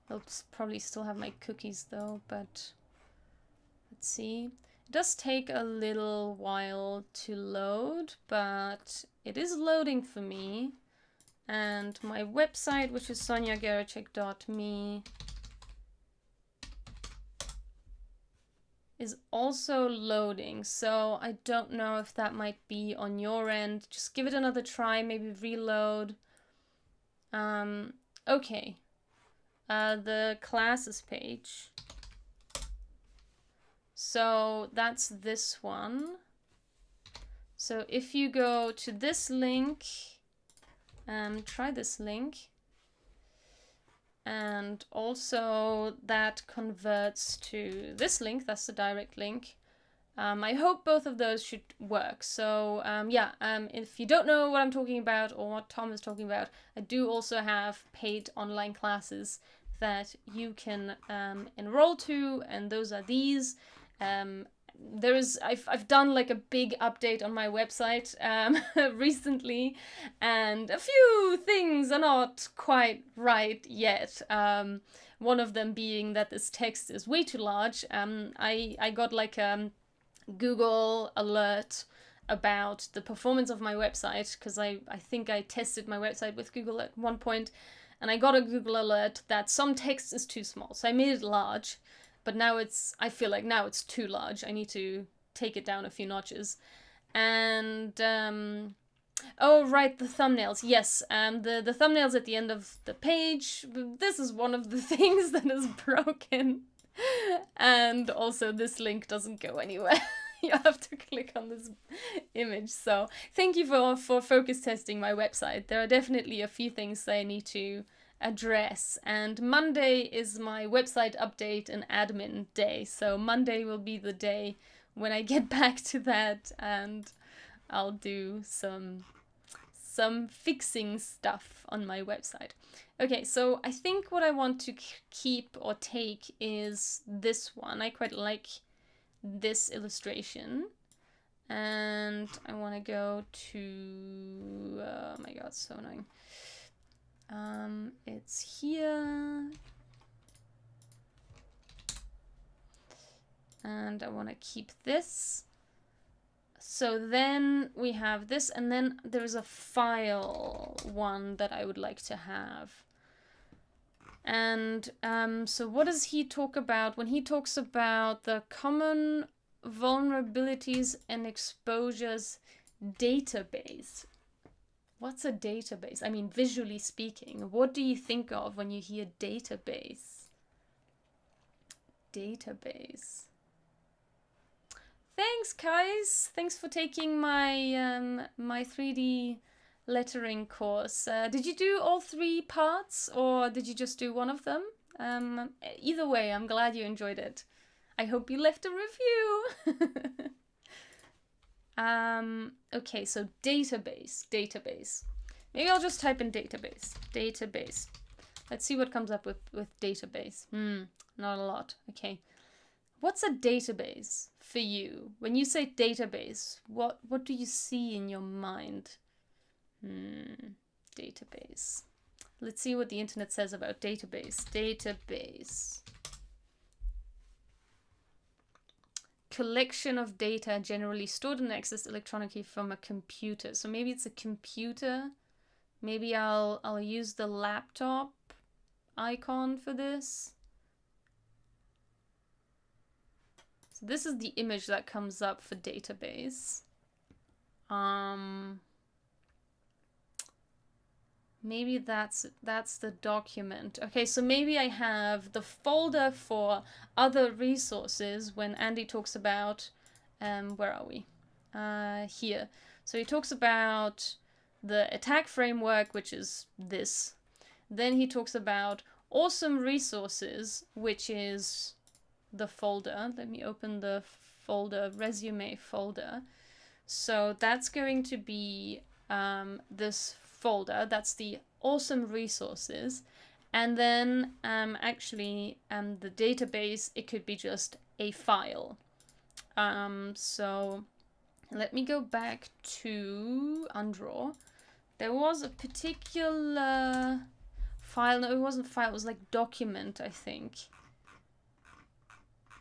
I'll probably still have my cookies though, but let's see. It does take a little while to load, but it is loading for me. And my website, which is sonjageracsek.me, is also loading. So I don't know if that might be on your end. Just give it another try, maybe reload. Okay. The classes page. So that's this one. So if you go to this link, try this link. And also that converts to this link, that's the direct link. I hope both of those should work. So yeah, if you don't know what I'm talking about or what Tom is talking about, I do also have paid online classes that you can enroll to, and those are these. I've done like a big update on my website recently, and a few things are not quite right yet. One of them being that this text is way too large. I got like Google alert about the performance of my website, because I think I tested my website with Google at one point, and I got a Google alert that some text is too small. So I made it large, but now I feel like now it's too large. I need to take it down a few notches. And oh right, the thumbnails. Yes, the thumbnails at the end of the page. This is one of the things that is broken. And also this link doesn't go anywhere. You have to click on this image. So thank you for focus testing my website. There are definitely a few things that I need to address, and Monday is my website update and admin day. So Monday will be the day when I get back to that, and I'll do some fixing stuff on my website. Okay, so I think what I want to keep or take is this one. I quite like this illustration, and I want to go to, oh my god, so annoying. It's here, and I want to keep this. So then we have this, and then there's a file one that I would like to have. And so what does he talk about when he talks about the common vulnerabilities and exposures database? What's a database? I mean, visually speaking, what do you think of when you hear database? Database. Thanks, guys. Thanks for taking my my 3D lettering course. Did you do all 3 parts, or did you just do one of them? Either way, I'm glad you enjoyed it. I hope you left a review. Okay, so database. Maybe I'll just type in database. Let's see what comes up with database. Not a lot. Okay. What's a database for you? When you say database, what do you see in your mind? Database. Let's see what the internet says about database. Database. Collection of data generally stored and accessed electronically from a computer. So maybe it's a computer. Maybe I'll use the laptop icon for this. So this is the image that comes up for database. Maybe that's the document. Okay, so maybe I have the folder for other resources when Andy talks about, where are we? Here. So he talks about the attack framework, which is this. Then he talks about awesome resources, which is the folder. Let me open the folder, resume folder. So that's going to be this folder. That's the awesome resources. And then actually the database, it could be just a file. So let me go back to unDraw. There was a particular file. No, it wasn't file. It was like document, I think.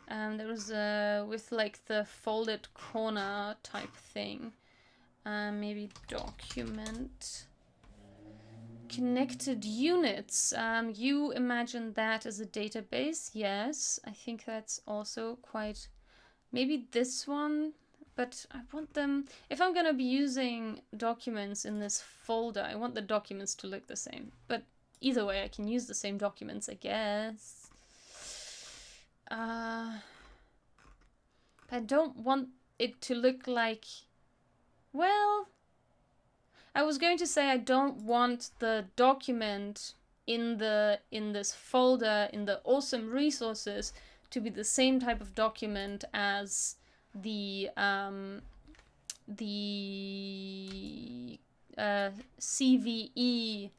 There was with like the folded corner type thing. Maybe document. Connected units. You imagine that as a database? Yes, I think that's also quite. Maybe this one, but I want them. If I'm gonna be using documents in this folder, I want the documents to look the same. But either way, I can use the same documents, I guess. I don't want it to look like. Well, I was going to say I don't want the document in this folder in the awesome resources to be the same type of document as the CVE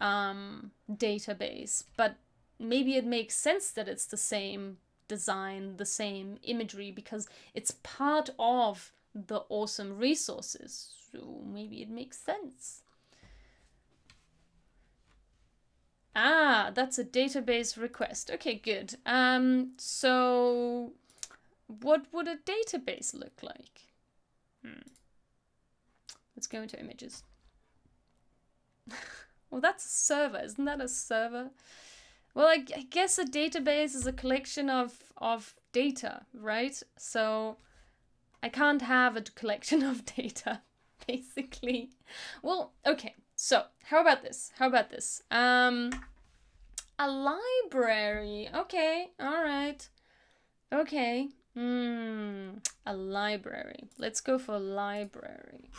database, but maybe it makes sense that it's the same design, the same imagery, because it's part of the awesome resources. So maybe it makes sense. Ah, that's a database request. Okay, good. So what would a database look like? Let's go into images. Well, that's a server. Isn't that a server? Well, I guess a database is a collection of data, right? So I can't have a collection of data, basically. Well, okay. So how about this? A library. Okay. All right. Okay. A library. Let's go for a library.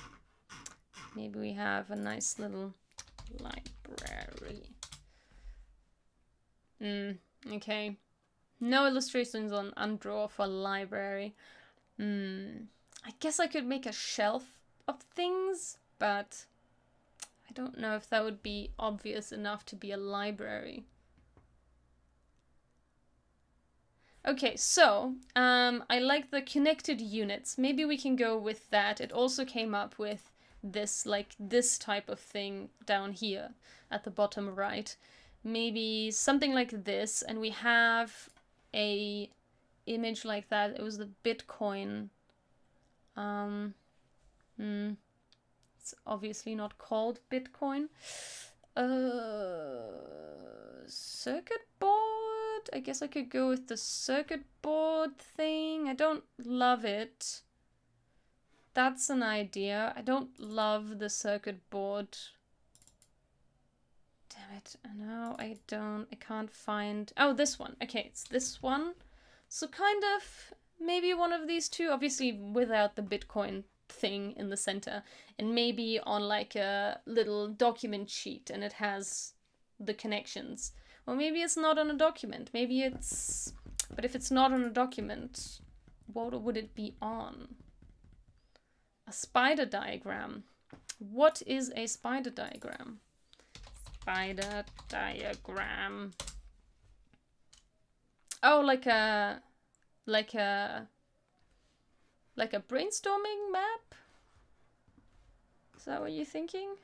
Maybe we have a nice little library. Okay. No illustrations on unDraw for library. I guess I could make a shelf of things, but I don't know if that would be obvious enough to be a library. Okay, so I like the connected units. Maybe we can go with that. It also came up with this, like this type of thing down here at the bottom right. Maybe something like this, and we have a image like that. It was the Bitcoin. It's obviously not called Bitcoin. Circuit board? I guess I could go with the circuit board thing. I don't love it. That's an idea. I don't love the circuit board. Damn it. No, I can't find... Oh, this one. Okay, it's this one. So kind of maybe one of these two, obviously without the Bitcoin thing in the center, and maybe on like a little document sheet and it has the connections. Or maybe it's not on a document. Maybe it's... But if it's not on a document, what would it be on? A spider diagram. What is a spider diagram? Spider diagram. Oh, like a brainstorming map? Is that what you're thinking?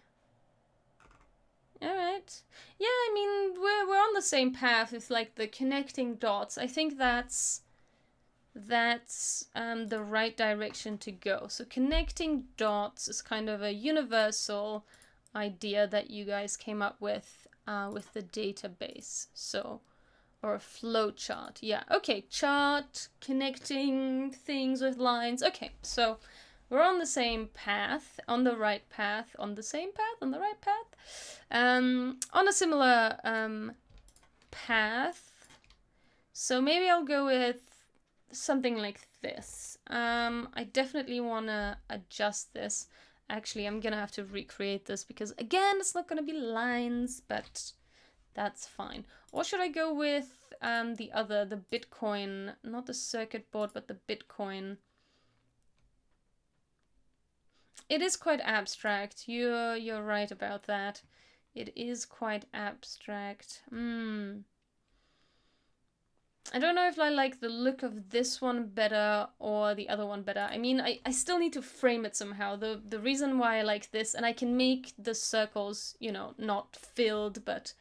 Alright. Yeah, I mean, we're on the same path with like the connecting dots. I think that's the right direction to go. So connecting dots is kind of a universal idea that you guys came up with the database. So, or a flow chart. Yeah, okay, chart, connecting things with lines. Okay, so we're on the same path, on the right path, on the same path, on the right path. On a similar path. So maybe I'll go with something like this. I definitely want to adjust this. Actually, I'm gonna have to recreate this because again, it's not gonna be lines, but that's fine. Or should I go with the Bitcoin, not the circuit board, but the Bitcoin? It is quite abstract. You're right about that. It is quite abstract. I don't know if I like the look of this one better or the other one better. I mean, I still need to frame it somehow. The reason why I like this, and I can make the circles, you know, not filled, but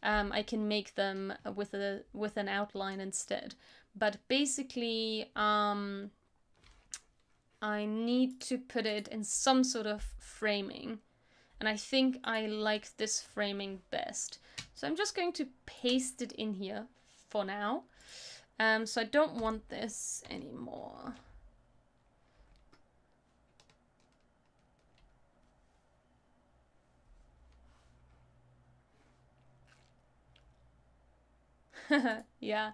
I can make them with an outline instead. But basically, I need to put it in some sort of framing. And I think I like this framing best. So I'm just going to paste it in here for now. So I don't want this anymore. Yeah.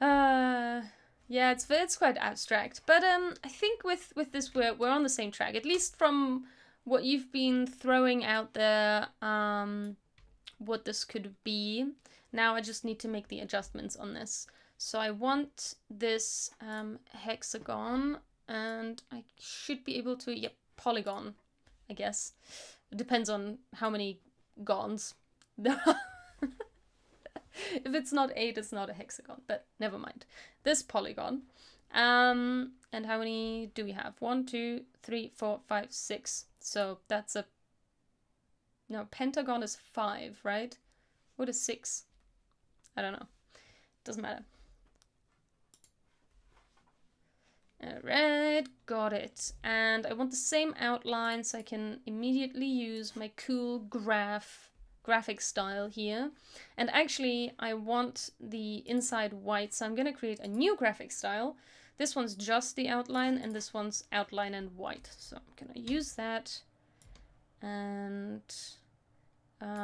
Yeah, it's quite abstract, but I think with this we're on the same track, at least from what you've been throwing out there. What this could be. Now I just need to make the adjustments on this. So I want this hexagon, and I should be able to, yep, polygon, I guess. It depends on how many gons there are. If it's not 8, it's not a hexagon, but never mind. This polygon. And how many do we have? 1, 2, 3, 4, 5, 6. So that's a... No, pentagon is 5, right? What is 6? I don't know. Doesn't matter. Alright, got it. And I want the same outline so I can immediately use my cool graphic style here. And actually, I want the inside white, so I'm going to create a new graphic style. This one's just the outline, and this one's outline and white. So I'm going to use that. And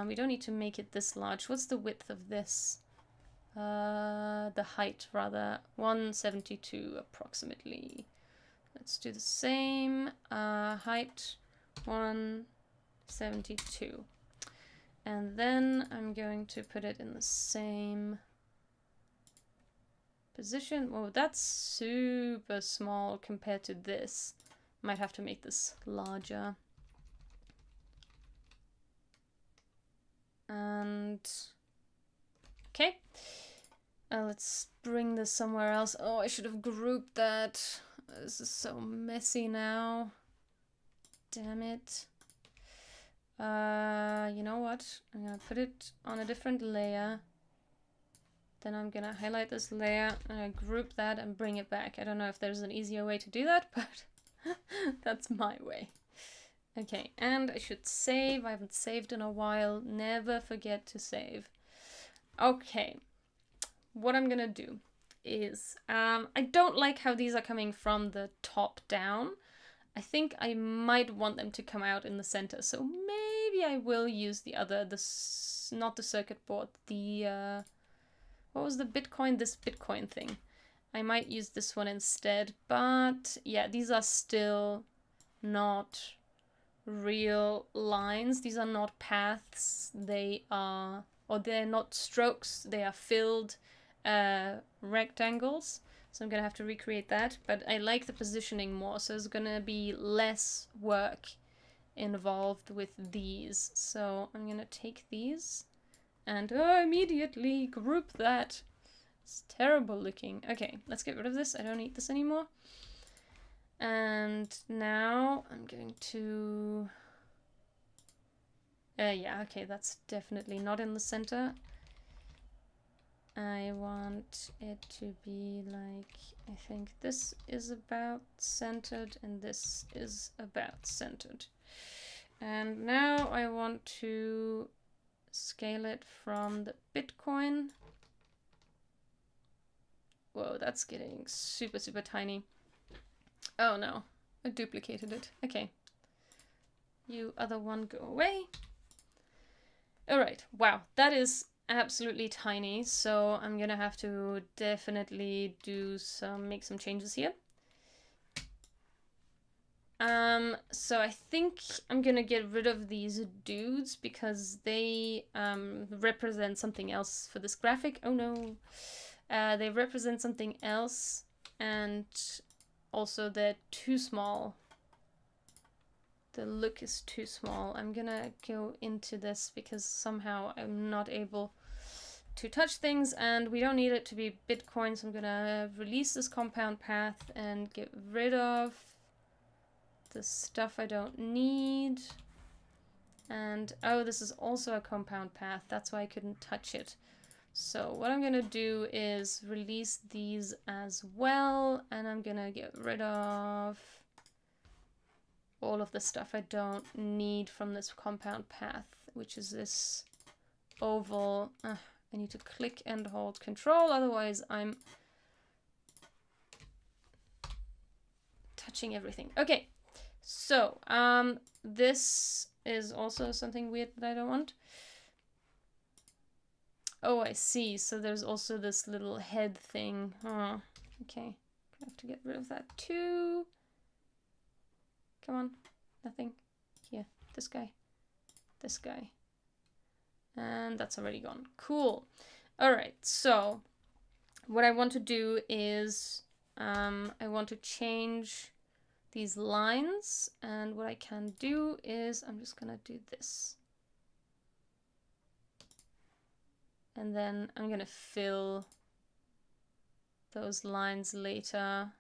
we don't need to make it this large. What's the width of this? The height, rather. 172 approximately. Let's do the same. Height 172. And then I'm going to put it in the same position. Whoa, that's super small compared to this. Might have to make this larger. And okay. Let's bring this somewhere else. Oh, I should have grouped that. This is so messy now. Damn it. You know what? I'm gonna put it on a different layer. Then I'm gonna highlight this layer and group that and bring it back. I don't know if there's an easier way to do that, but that's my way. Okay, and I should save. I haven't saved in a while. Never forget to save. Okay, what I'm gonna do is, I don't like how these are coming from the top down. I think I might want them to come out in the center, so maybe I will use the other, not the circuit board, the, what was the Bitcoin? This Bitcoin thing. I might use this one instead, but yeah, these are still not real lines. These are not paths. They are, or they're not strokes, they are filled rectangles. So I'm gonna have to recreate that, but I like the positioning more, so there's gonna be less work involved with these. So I'm gonna take these and immediately group that. It's terrible looking. Okay, let's get rid of this. I don't need this anymore. And now I'm going to... yeah, okay, that's definitely not in the center. I want it to be like, I think this is about centered and this is about centered. And now I want to scale it from the Bitcoin. Whoa, that's getting super, super tiny. Oh no, I duplicated it. Okay. You other one, go away. All right, wow, that is absolutely tiny, so I'm gonna have to definitely make some changes here. So I think I'm gonna get rid of these dudes because they represent something else for this graphic. Oh no, they represent something else, and also they're too small. The look is too small. I'm gonna go into this because somehow I'm not able to touch things, and we don't need it to be Bitcoin, so I'm gonna release this compound path and get rid of the stuff I don't need. And oh, this is also a compound path, that's why I couldn't touch it. So what I'm gonna do is release these as well, and I'm gonna get rid of all of the stuff I don't need from this compound path, which is this oval. I need to click and hold Control, otherwise I'm touching everything. Okay, so this is also something weird that I don't want. Oh, I see. So there's also this little head thing. Oh, okay. I have to get rid of that too. Come on, nothing. Here, this guy. This guy. And that's already gone. Cool. All right, so what I want to do is I want to change these lines, and what I can do is I'm just gonna do this. And then I'm gonna fill those lines later.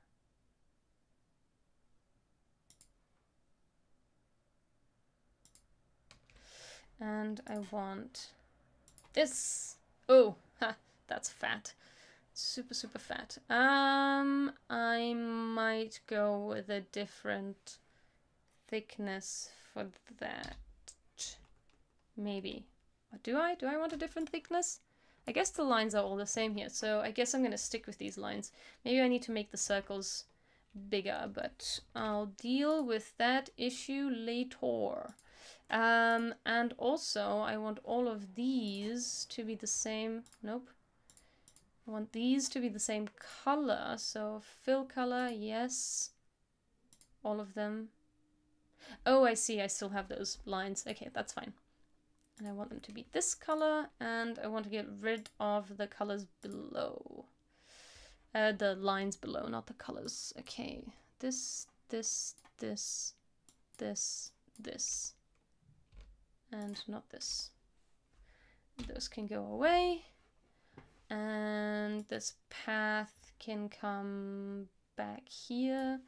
And I want this. Oh, ha, that's fat. Super, super fat. I might go with a different thickness for that. Maybe. Or do I? Do I want a different thickness? I guess the lines are all the same here, so I guess I'm gonna stick with these lines. Maybe I need to make the circles bigger, but I'll deal with that issue later. And also I want all of these to be the same. Nope. I want these to be the same color, so fill color, yes. All of them. Oh, I see, I still have those lines. Okay, that's fine. And I want them to be this color, and I want to get rid of the colors below. The lines below, not the colors. Okay, this, this, this, this, this. And not this. Those can go away. And this path can come back here.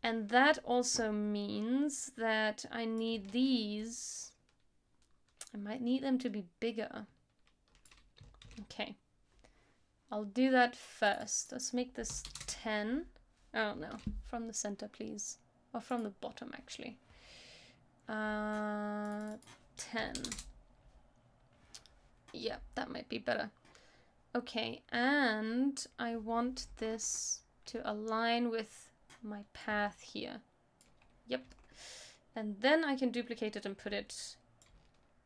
And that also means that I need these. I might need them to be bigger. Okay. I'll do that first. Let's make this 10. Oh no, from the center please. Or from the bottom actually. 10. Yeah, that might be better. Okay, and I want this to align with my path here. Yep. And then I can duplicate it and put it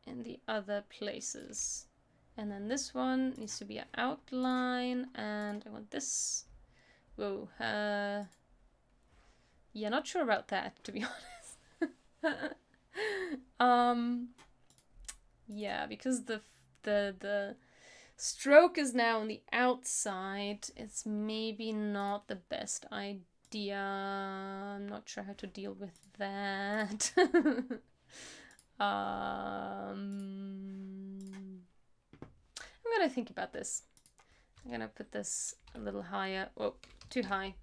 in the other places. And then this one needs to be an outline, and I want this. Whoa. Yeah, not sure about that, to be honest. Yeah, because the stroke is now on the outside. It's maybe not the best idea. I'm not sure how to deal with that. I'm gonna think about this. I'm gonna put this a little higher. Oh, too high.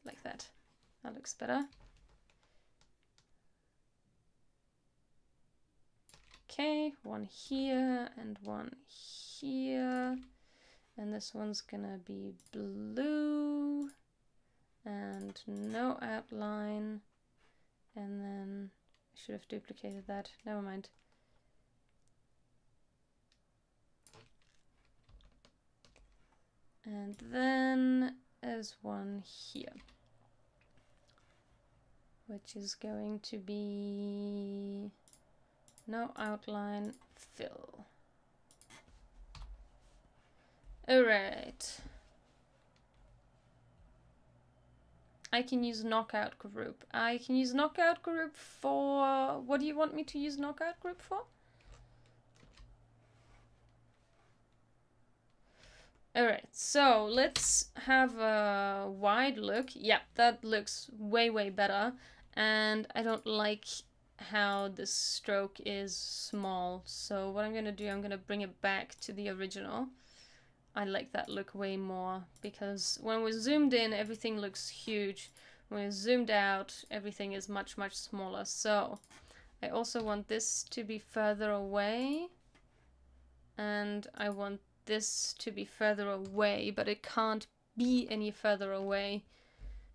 Like that. That looks better. Okay, one here and one here. And this one's gonna be blue and no outline. And then I should have duplicated that. Never mind. And then there's one here, which is going to be no outline, fill. Alright. I can use knockout group. I can use knockout group for... What do you want me to use knockout group for? Alright, so let's have a wide look. Yeah, that looks way, way better. And I don't like how the stroke is small. So what I'm gonna do, I'm gonna bring it back to the original. I like that look way more, because when we're zoomed in, everything looks huge. When we're zoomed out, everything is much, much smaller. So I also want this to be further away. And I want this to be further away, but it can't be any further away,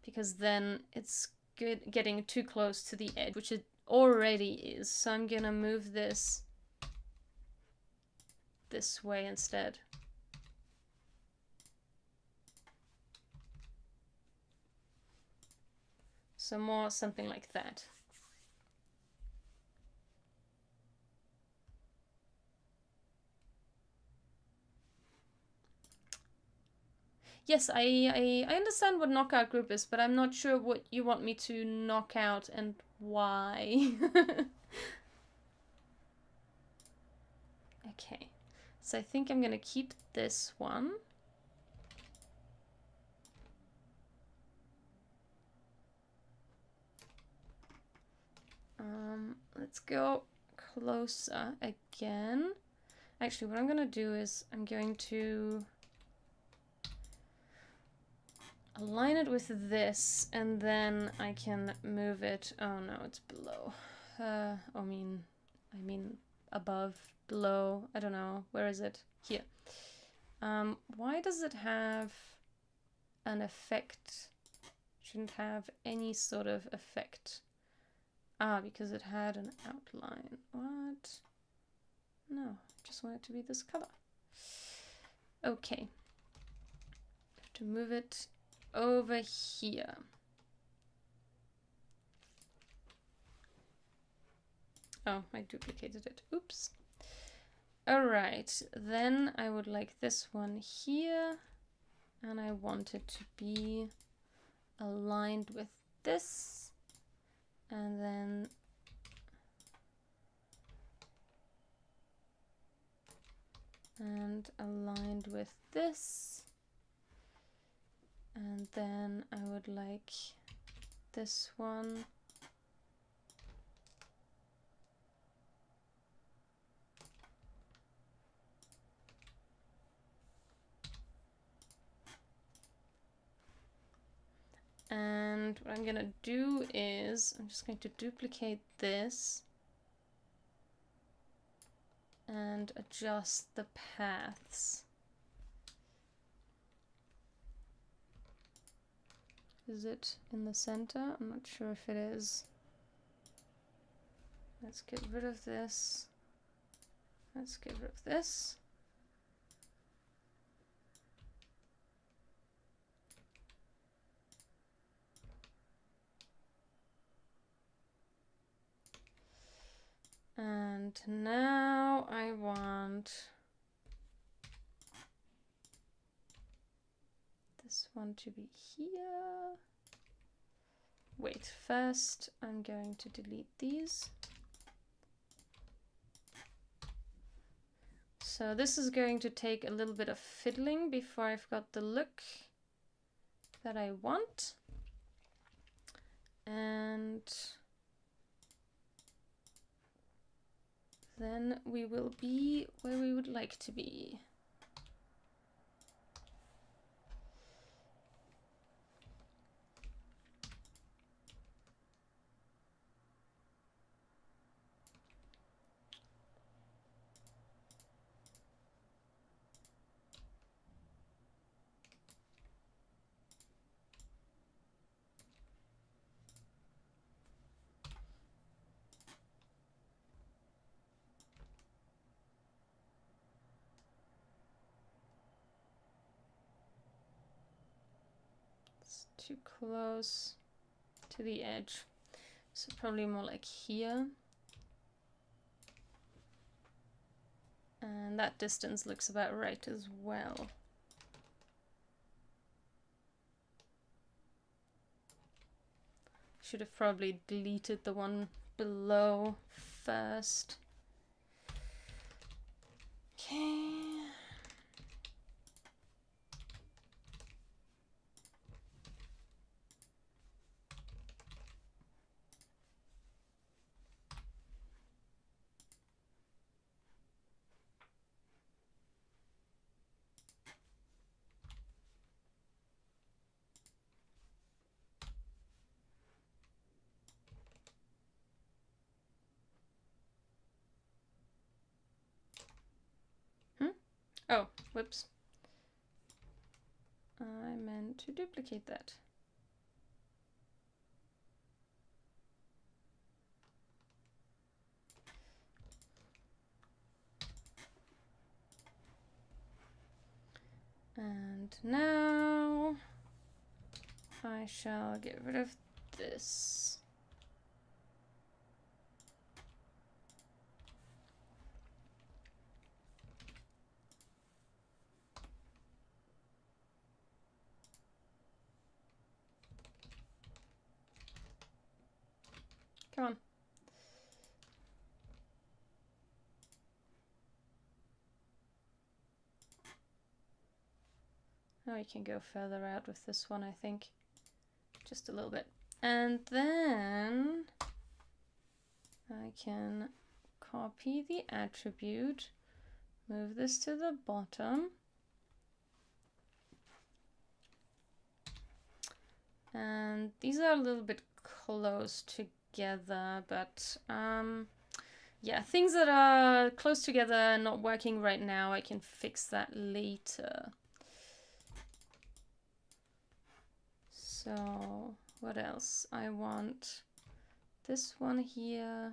because then it's getting too close to the edge, which it already is. So I'm gonna move this way instead. So more something like that. Yes, I understand what knockout group is, but I'm not sure what you want me to knock out and why. Okay, so I think I'm gonna keep this one. Let's go closer again. Actually, what I'm gonna do is I'm going to align it with this, and then I can move it. Oh no, it's below. I mean above, below. I don't know. Where is it? Here. Why does it have an effect? Shouldn't have any sort of effect. Ah, because it had an outline. What? No, I just want it to be this color. Okay. Have to move it over here. Oh, I duplicated it. Oops. All right, then I would like this one here, and I want it to be aligned with this, and then aligned with this, and then I would like this one and what I'm gonna do is I'm just going to duplicate this and adjust the paths. Is it in the center? I'm not sure if it is. Let's get rid of this. Let's get rid of this. And now I want this one to be here. Wait, first I'm going to delete these. So this is going to take a little bit of fiddling before I've got the look that I want. And then we will be where we would like to be. Too close to the edge, so probably more like here, and that distance looks about right as well. Should have probably deleted the one below first. Okay. Oh, whoops. I meant to duplicate that. And now I shall get rid of this. Come on. Now I can go further out with this one, I think. Just a little bit. And then I can copy the attribute, move this to the bottom. And these are a little bit close together, but yeah, things that are close together and not working right now, I can fix that later. So what else? I want this one here.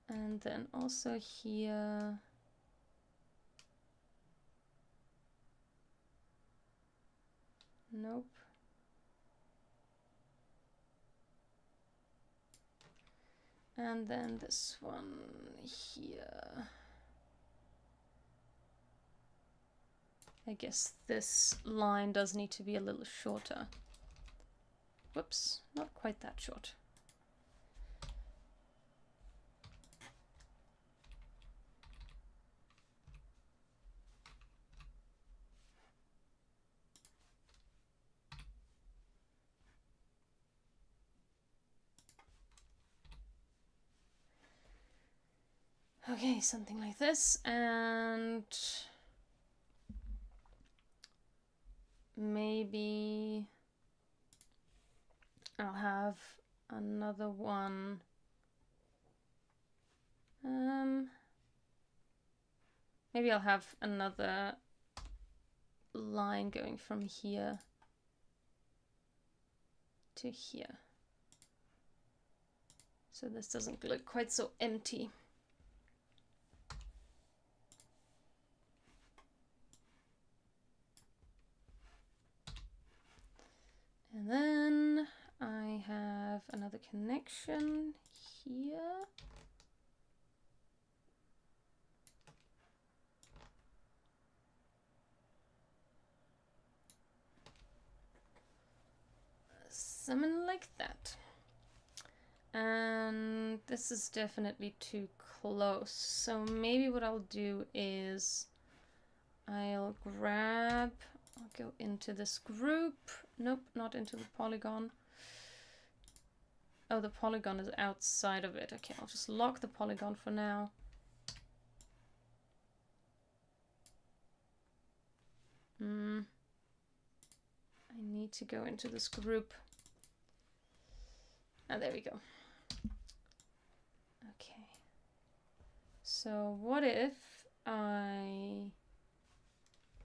And then also here. Nope. And then this one here. I guess this line does need to be a little shorter. Whoops, not quite that short. Okay, something like this, and maybe I'll have another one. Maybe I'll have another line going from here to here. So this doesn't look quite so empty. And then I have another connection here. Something like that. And this is definitely too close. So maybe what I'll do is I'll go into this group. Nope, not into the polygon. Oh, the polygon is outside of it. Okay, I'll just lock the polygon for now. I need to go into this group. And there we go. Okay. So what if I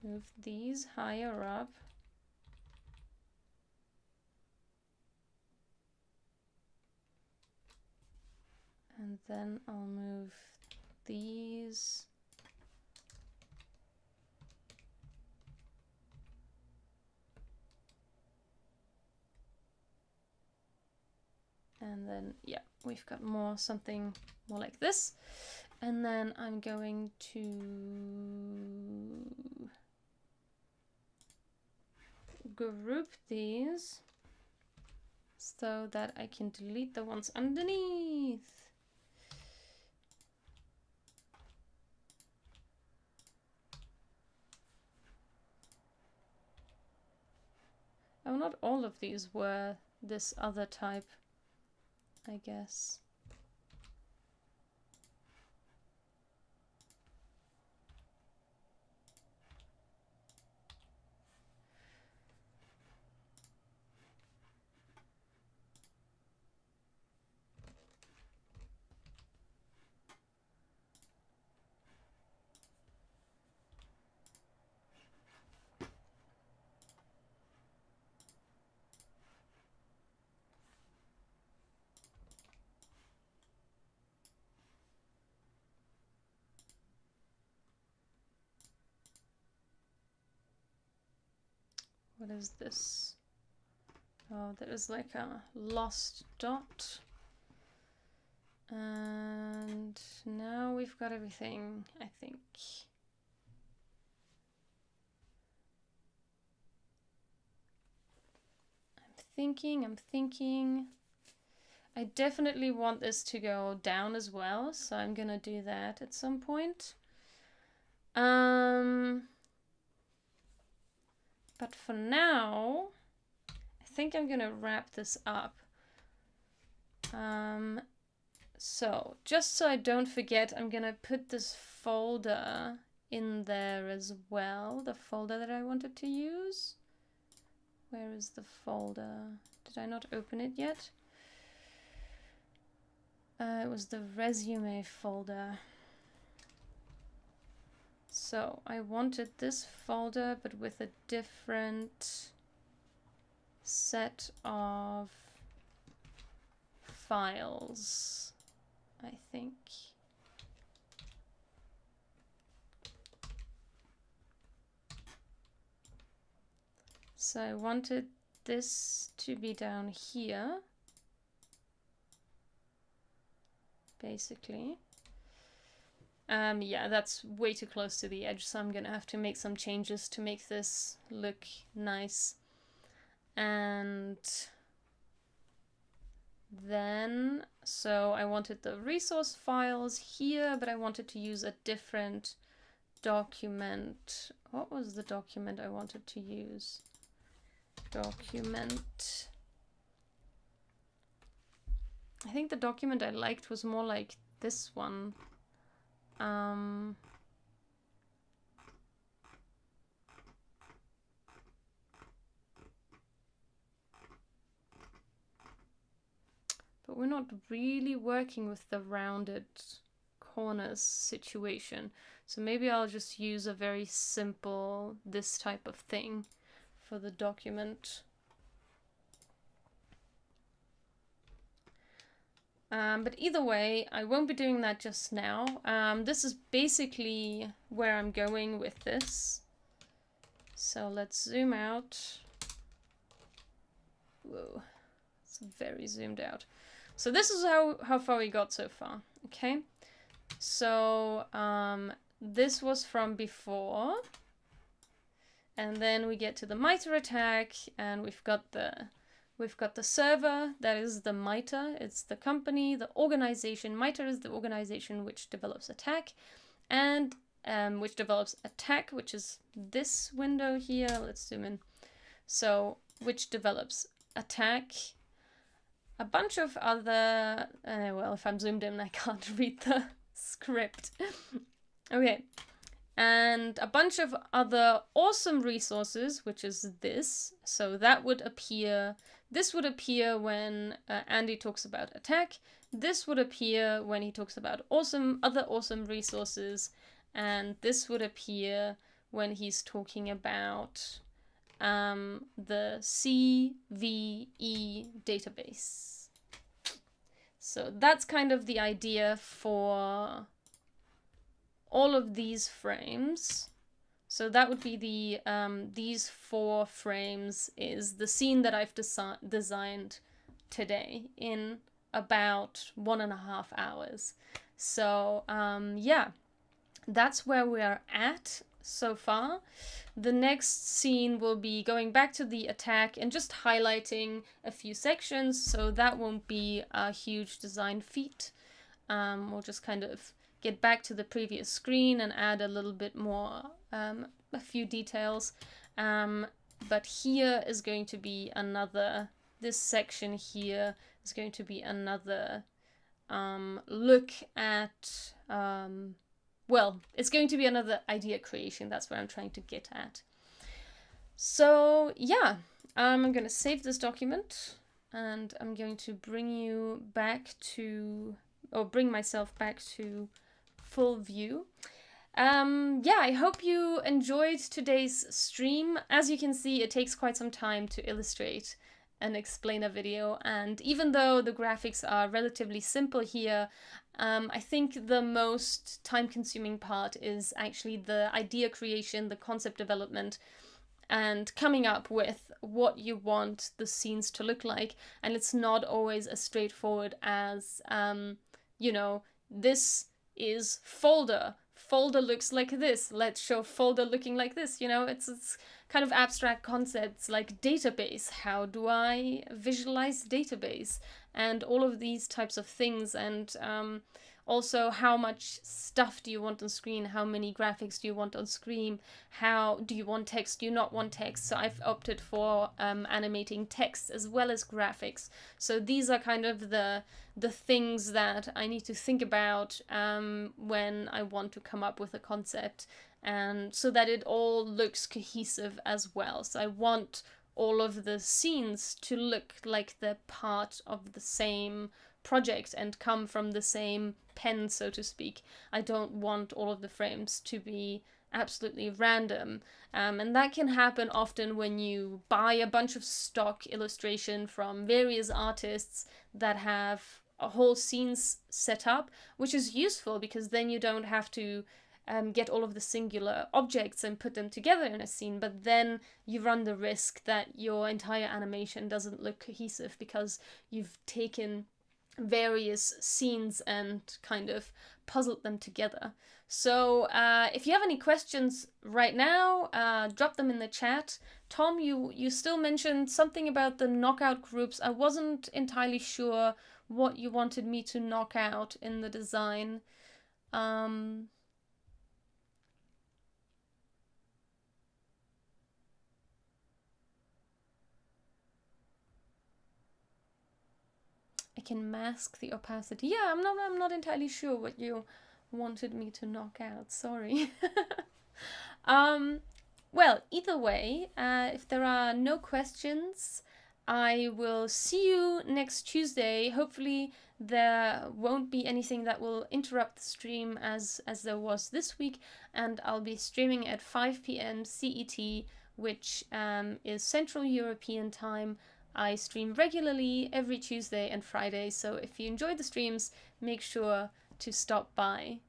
move these higher up? And then I'll move these and then yeah, we've got something more like this. And then I'm going to group these so that I can delete the ones underneath. Oh, not all of these were this other type, I guess. What is this? Oh, there is like a lost dot. And now we've got everything, I think. I'm thinking. I definitely want this to go down as well, so I'm gonna do that at some point. But for now, I think I'm gonna wrap this up. So just so I don't forget, I'm gonna put this folder in there as well, the folder that I wanted to use. Where is the folder? Did I not open it yet? It was the resume folder. So I wanted this folder, but with a different set of files, I think. So I wanted this to be down here, basically. Yeah, that's way too close to the edge, so I'm gonna have to make some changes to make this look nice. And then, so I wanted the resource files here, but I wanted to use a different document. What was the document I wanted to use? Document. I think the document I liked was more like this one. But we're not really working with the rounded corners situation. So maybe I'll just use a very simple, this type of thing for the document. But either way, I won't be doing that just now. This is basically where I'm going with this. So let's zoom out. Whoa, it's very zoomed out. So this is how far we got so far, okay? So this was from before. And then we get to the MITRE attack, and we've got the server, that is the MITRE, it's the company, the organization. MITRE is the organization which develops attack, and which develops attack, which is this window here. Let's zoom in. So, which develops attack. A bunch of other, well, if I'm zoomed in, I can't read the script. Okay. And a bunch of other awesome resources, which is this. So that would appear, this would appear when Andy talks about attack. This would appear when he talks about other awesome resources. And this would appear when he's talking about the CVE database. So that's kind of the idea for all of these frames. So that would be the these 4 frames is the scene that I've designed today in about 1.5 hours. So yeah, that's where we are at so far. The next scene will be going back to the attack and just highlighting a few sections, so that won't be a huge design feat. We'll just kind of get back to the previous screen and add a little bit more, a few details. But here is going to be another, this section here is going to be another look at, well, it's going to be another idea creation. That's what I'm trying to get at. So yeah, I'm going to save this document and I'm going to bring you back to, or bring myself back to full view. Yeah, I hope you enjoyed today's stream. As you can see, it takes quite some time to illustrate and explain a video, and even though the graphics are relatively simple here, I think the most time-consuming part is actually the idea creation, the concept development, and coming up with what you want the scenes to look like. And it's not always as straightforward as, you know, this is folder. Folder looks like this. Let's show folder looking like this. You know, it's kind of abstract concepts like database. How do I visualize database? And all of these types of things. And Also, how much stuff do you want on screen? How many graphics do you want on screen? How do you want text? Do you not want text? So I've opted for animating text as well as graphics. So these are kind of the things that I need to think about when I want to come up with a concept, and so that it all looks cohesive as well. So I want all of the scenes to look like they're part of the same project and come from the same pen, so to speak. I don't want all of the frames to be absolutely random. And that can happen often when you buy a bunch of stock illustration from various artists that have a whole scenes set up, which is useful because then you don't have to get all of the singular objects and put them together in a scene, but then you run the risk that your entire animation doesn't look cohesive because you've taken various scenes and kind of puzzled them together. So if you have any questions right now, drop them in the chat. Tom, you still mentioned something about the knockout groups. I wasn't entirely sure what you wanted me to knock out in the design. I can mask the opacity. Yeah, I'm not entirely sure what you wanted me to knock out. Sorry. Well, either way, if there are no questions, I will see you next Tuesday. Hopefully there won't be anything that will interrupt the stream as there was this week, and I'll be streaming at 5 p.m. CET, which is Central European Time. I stream regularly every Tuesday and Friday, so if you enjoy the streams, make sure to stop by.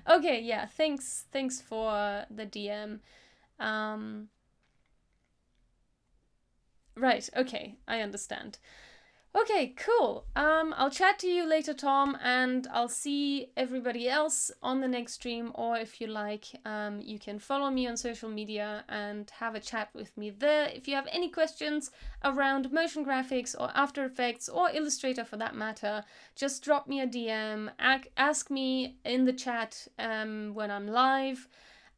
Okay, yeah, thanks for the DM. Right, okay, I understand. Okay, cool. I'll chat to you later, Tom, and I'll see everybody else on the next stream, or if you like, you can follow me on social media and have a chat with me there. If you have any questions around motion graphics or After Effects or Illustrator for that matter, just drop me a DM, ask me in the chat when I'm live,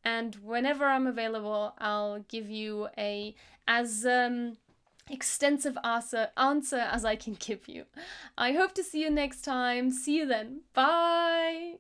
and whenever I'm available, I'll give you as extensive answer as I can give you. I hope to see you next time. See you then. Bye!